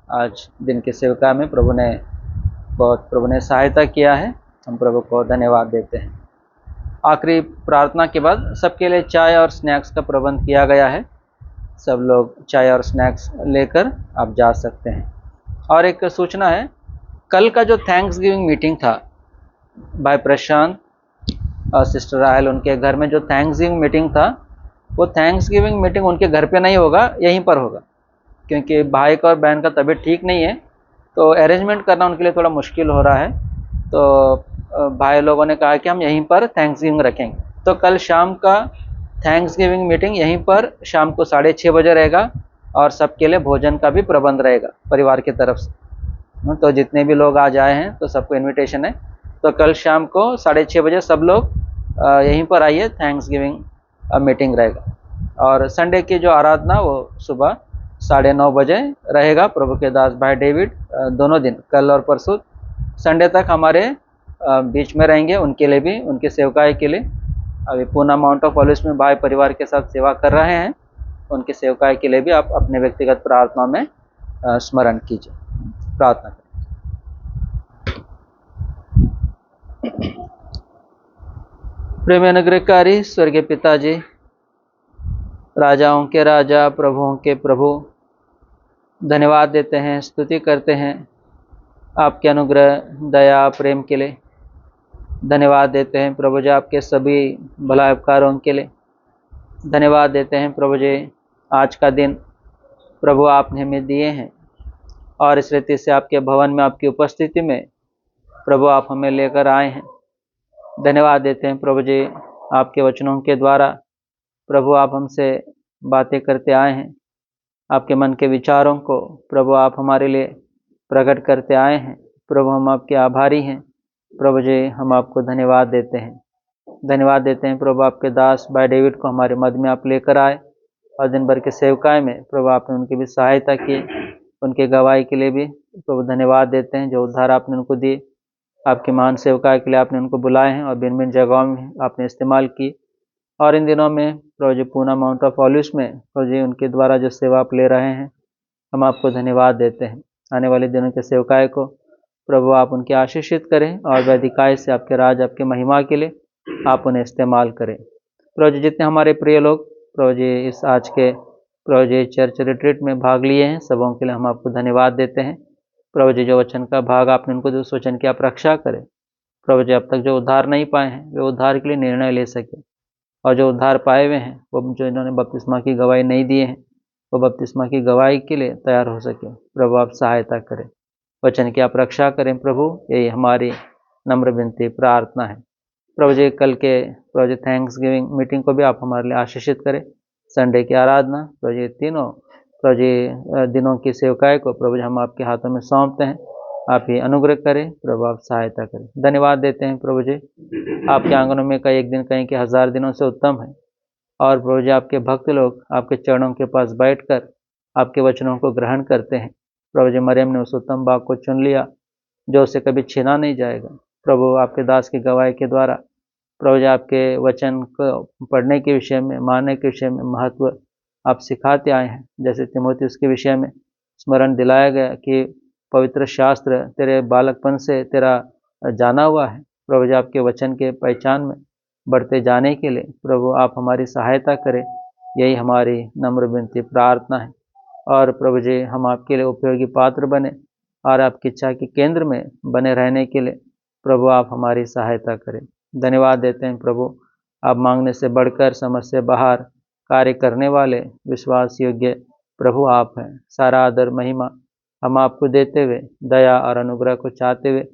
आज दिन की सेवका में प्रभु ने सहायता किया है। हम प्रभु को धन्यवाद देते हैं। आखिरी प्रार्थना के बाद सबके लिए चाय और स्नैक्स का प्रबंध किया गया है। सब लोग चाय और स्नैक्स लेकर आप जा सकते हैं। और एक सूचना है, कल का जो थैंक्स गिविंग मीटिंग था, भाई प्रशांत और सिस्टर राहल, उनके घर में जो थैंक्स गिविंग मीटिंग था, वो थैंक्स गिविंग मीटिंग उनके घर पे नहीं होगा, यहीं पर होगा, क्योंकि भाई का और बहन का तबीयत ठीक नहीं है, तो अरेंजमेंट करना उनके लिए थोड़ा मुश्किल हो रहा है। तो भाई लोगों ने कहा कि हम यहीं पर थैंक्स गिविंग रखेंगे। तो कल शाम का थैंक्स गिविंग मीटिंग यहीं पर शाम को 6:30 बजे रहेगा, और सबके लिए भोजन का भी प्रबंध रहेगा परिवार की तरफ से। तो जितने भी लोग आज आए हैं तो सबको इन्विटेशन है। तो कल शाम को 6:30 बजे सब लोग यहीं पर आइए, थैंक्स गिविंग मीटिंग रहेगा। और संडे की जो आराधना वो सुबह 9:30 बजे रहेगा। प्रभु के दास भाई डेविड दोनों दिन, कल और परसों संडे तक हमारे बीच में रहेंगे, उनके लिए भी, उनकी सेवकाई के लिए। अभी पूना माउंट ऑफ ऑलिव्स में भाई परिवार के साथ सेवा कर रहे हैं, उनकी सेवकाई के लिए भी आप अपने व्यक्तिगत प्रार्थना में स्मरण कीजिए, प्रार्थना करें। प्रेम अनुग्रहकारी स्वर्गीय पिताजी, राजाओं के राजा, प्रभुओं के प्रभु, धन्यवाद देते हैं, स्तुति करते हैं आपके अनुग्रह, दया, प्रेम के लिए। धन्यवाद देते हैं प्रभु जी आपके सभी भला उपकारों के लिए। धन्यवाद देते हैं प्रभु जी आज का दिन प्रभु आपने हमें दिए हैं और इस रीति से आपके भवन में आपकी उपस्थिति में प्रभु आप हमें लेकर आए हैं। धन्यवाद देते हैं प्रभु जी आपके वचनों के द्वारा प्रभु आप हमसे बातें करते आए हैं। आपके मन के विचारों को प्रभु आप हमारे लिए प्रकट करते आए हैं। प्रभु हम आपके आभारी हैं। प्रभु जी हम आपको धन्यवाद देते हैं। धन्यवाद देते हैं प्रभु आपके दास भाई डेविड को हमारे मध्य में आप लेकर आए और दिन भर के सेवकाई में प्रभु आपने उनकी भी सहायता की, उनके गवाही के लिए भी प्रभु धन्यवाद देते हैं। जो उद्धार आपने उनको दिए, आपकी महान सेवकाई के लिए आपने उनको बुलाए हैं और भिन्न भिन्न जगहों में आपने इस्तेमाल की। और इन दिनों में प्रभु जी पूना माउंट ऑफ ऑलिव्स में प्रभु जी उनके द्वारा जो सेवा आप ले रहे हैं, हम आपको धन्यवाद देते हैं। आने वाले दिनों के सेवकाई को प्रभु आप उनकी आशीषित करें और वैदिकाय से आपके राज, आपके महिमा के लिए आप उन्हें इस्तेमाल करें। प्रभु जी जितने हमारे प्रिय लोग प्रभु जी इस आज के प्रभु जी चर्च रिट्रीट में भाग लिए हैं, सबों के लिए हम आपको धन्यवाद देते हैं। प्रभु जी जो वचन का भाग आपने उनको जो वचन की आप रक्षा करें। प्रभु जी अब तक जो उद्धार नहीं पाए हैं वे उद्धार के लिए निर्णय ले सके, और जो उद्धार पाए हुए हैं वो जो इन्होंने बपतिस्मा की गवाही नहीं दिए हैं वो बपतिस्मा की गवाही के लिए तैयार हो सके। प्रभु आप सहायता करें, वचन की आप रक्षा करें प्रभु, यही हमारी नम्र विनती प्रार्थना है। प्रभु जी कल के प्रभु जी थैंक्स गिविंग मीटिंग को भी आप हमारे लिए आशीषित करें। संडे की आराधना प्रभु जी तीनों प्रभु जी दिनों की सेवकाई को प्रभु जी हम आपके हाथों में सौंपते हैं। आप ही अनुग्रह करें प्रभु, आप सहायता करें। धन्यवाद देते हैं प्रभु जी आपके आंगनों में कई एक दिन कहीं के 1000 दिनों से उत्तम है। और प्रभु जी आपके भक्त लोग आपके चरणों के पास बैठकर आपके वचनों को ग्रहण करते हैं। प्रभु जी मरियम ने उस उत्तम बाग को चुन लिया जो उसे कभी छीना नहीं जाएगा। प्रभु आपके दास की गवाही के द्वारा प्रभु जी आपके वचन को पढ़ने के विषय में, मानने के विषय में महत्व आप सिखाते आए हैं। जैसे तिमोथियुस के विषय में स्मरण दिलाया गया कि पवित्र शास्त्र तेरे बालकपन से तेरा जाना हुआ है। प्रभु जी आपके वचन के पहचान में बढ़ते जाने के लिए प्रभु आप हमारी सहायता करें, यही हमारी नम्र विनती प्रार्थना है। और प्रभु जी हम आपके लिए उपयोगी पात्र बने और आपकी इच्छा के केंद्र में बने रहने के लिए प्रभु आप हमारी सहायता करें। धन्यवाद देते हैं प्रभु, आप मांगने से बढ़कर समझ से बाहर कार्य करने वाले विश्वास योग्य प्रभु आप हैं। सारा आदर महिमा हम आपको देते हुए, दया और अनुग्रह को चाहते हुए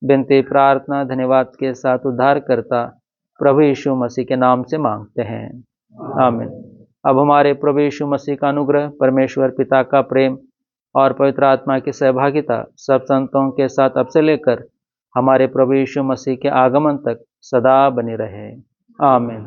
विनती प्रार्थना धन्यवाद के साथ उद्धार करता प्रभु यीशु मसीह के नाम से मांगते हैं, आमीन। अब हमारे प्रभु यीशु मसीह का अनुग्रह, परमेश्वर पिता का प्रेम और पवित्र आत्मा की सहभागिता सब संतों के साथ अब से लेकर हमारे प्रभु यीशु मसीह के आगमन तक सदा बनी रहे, आमीन।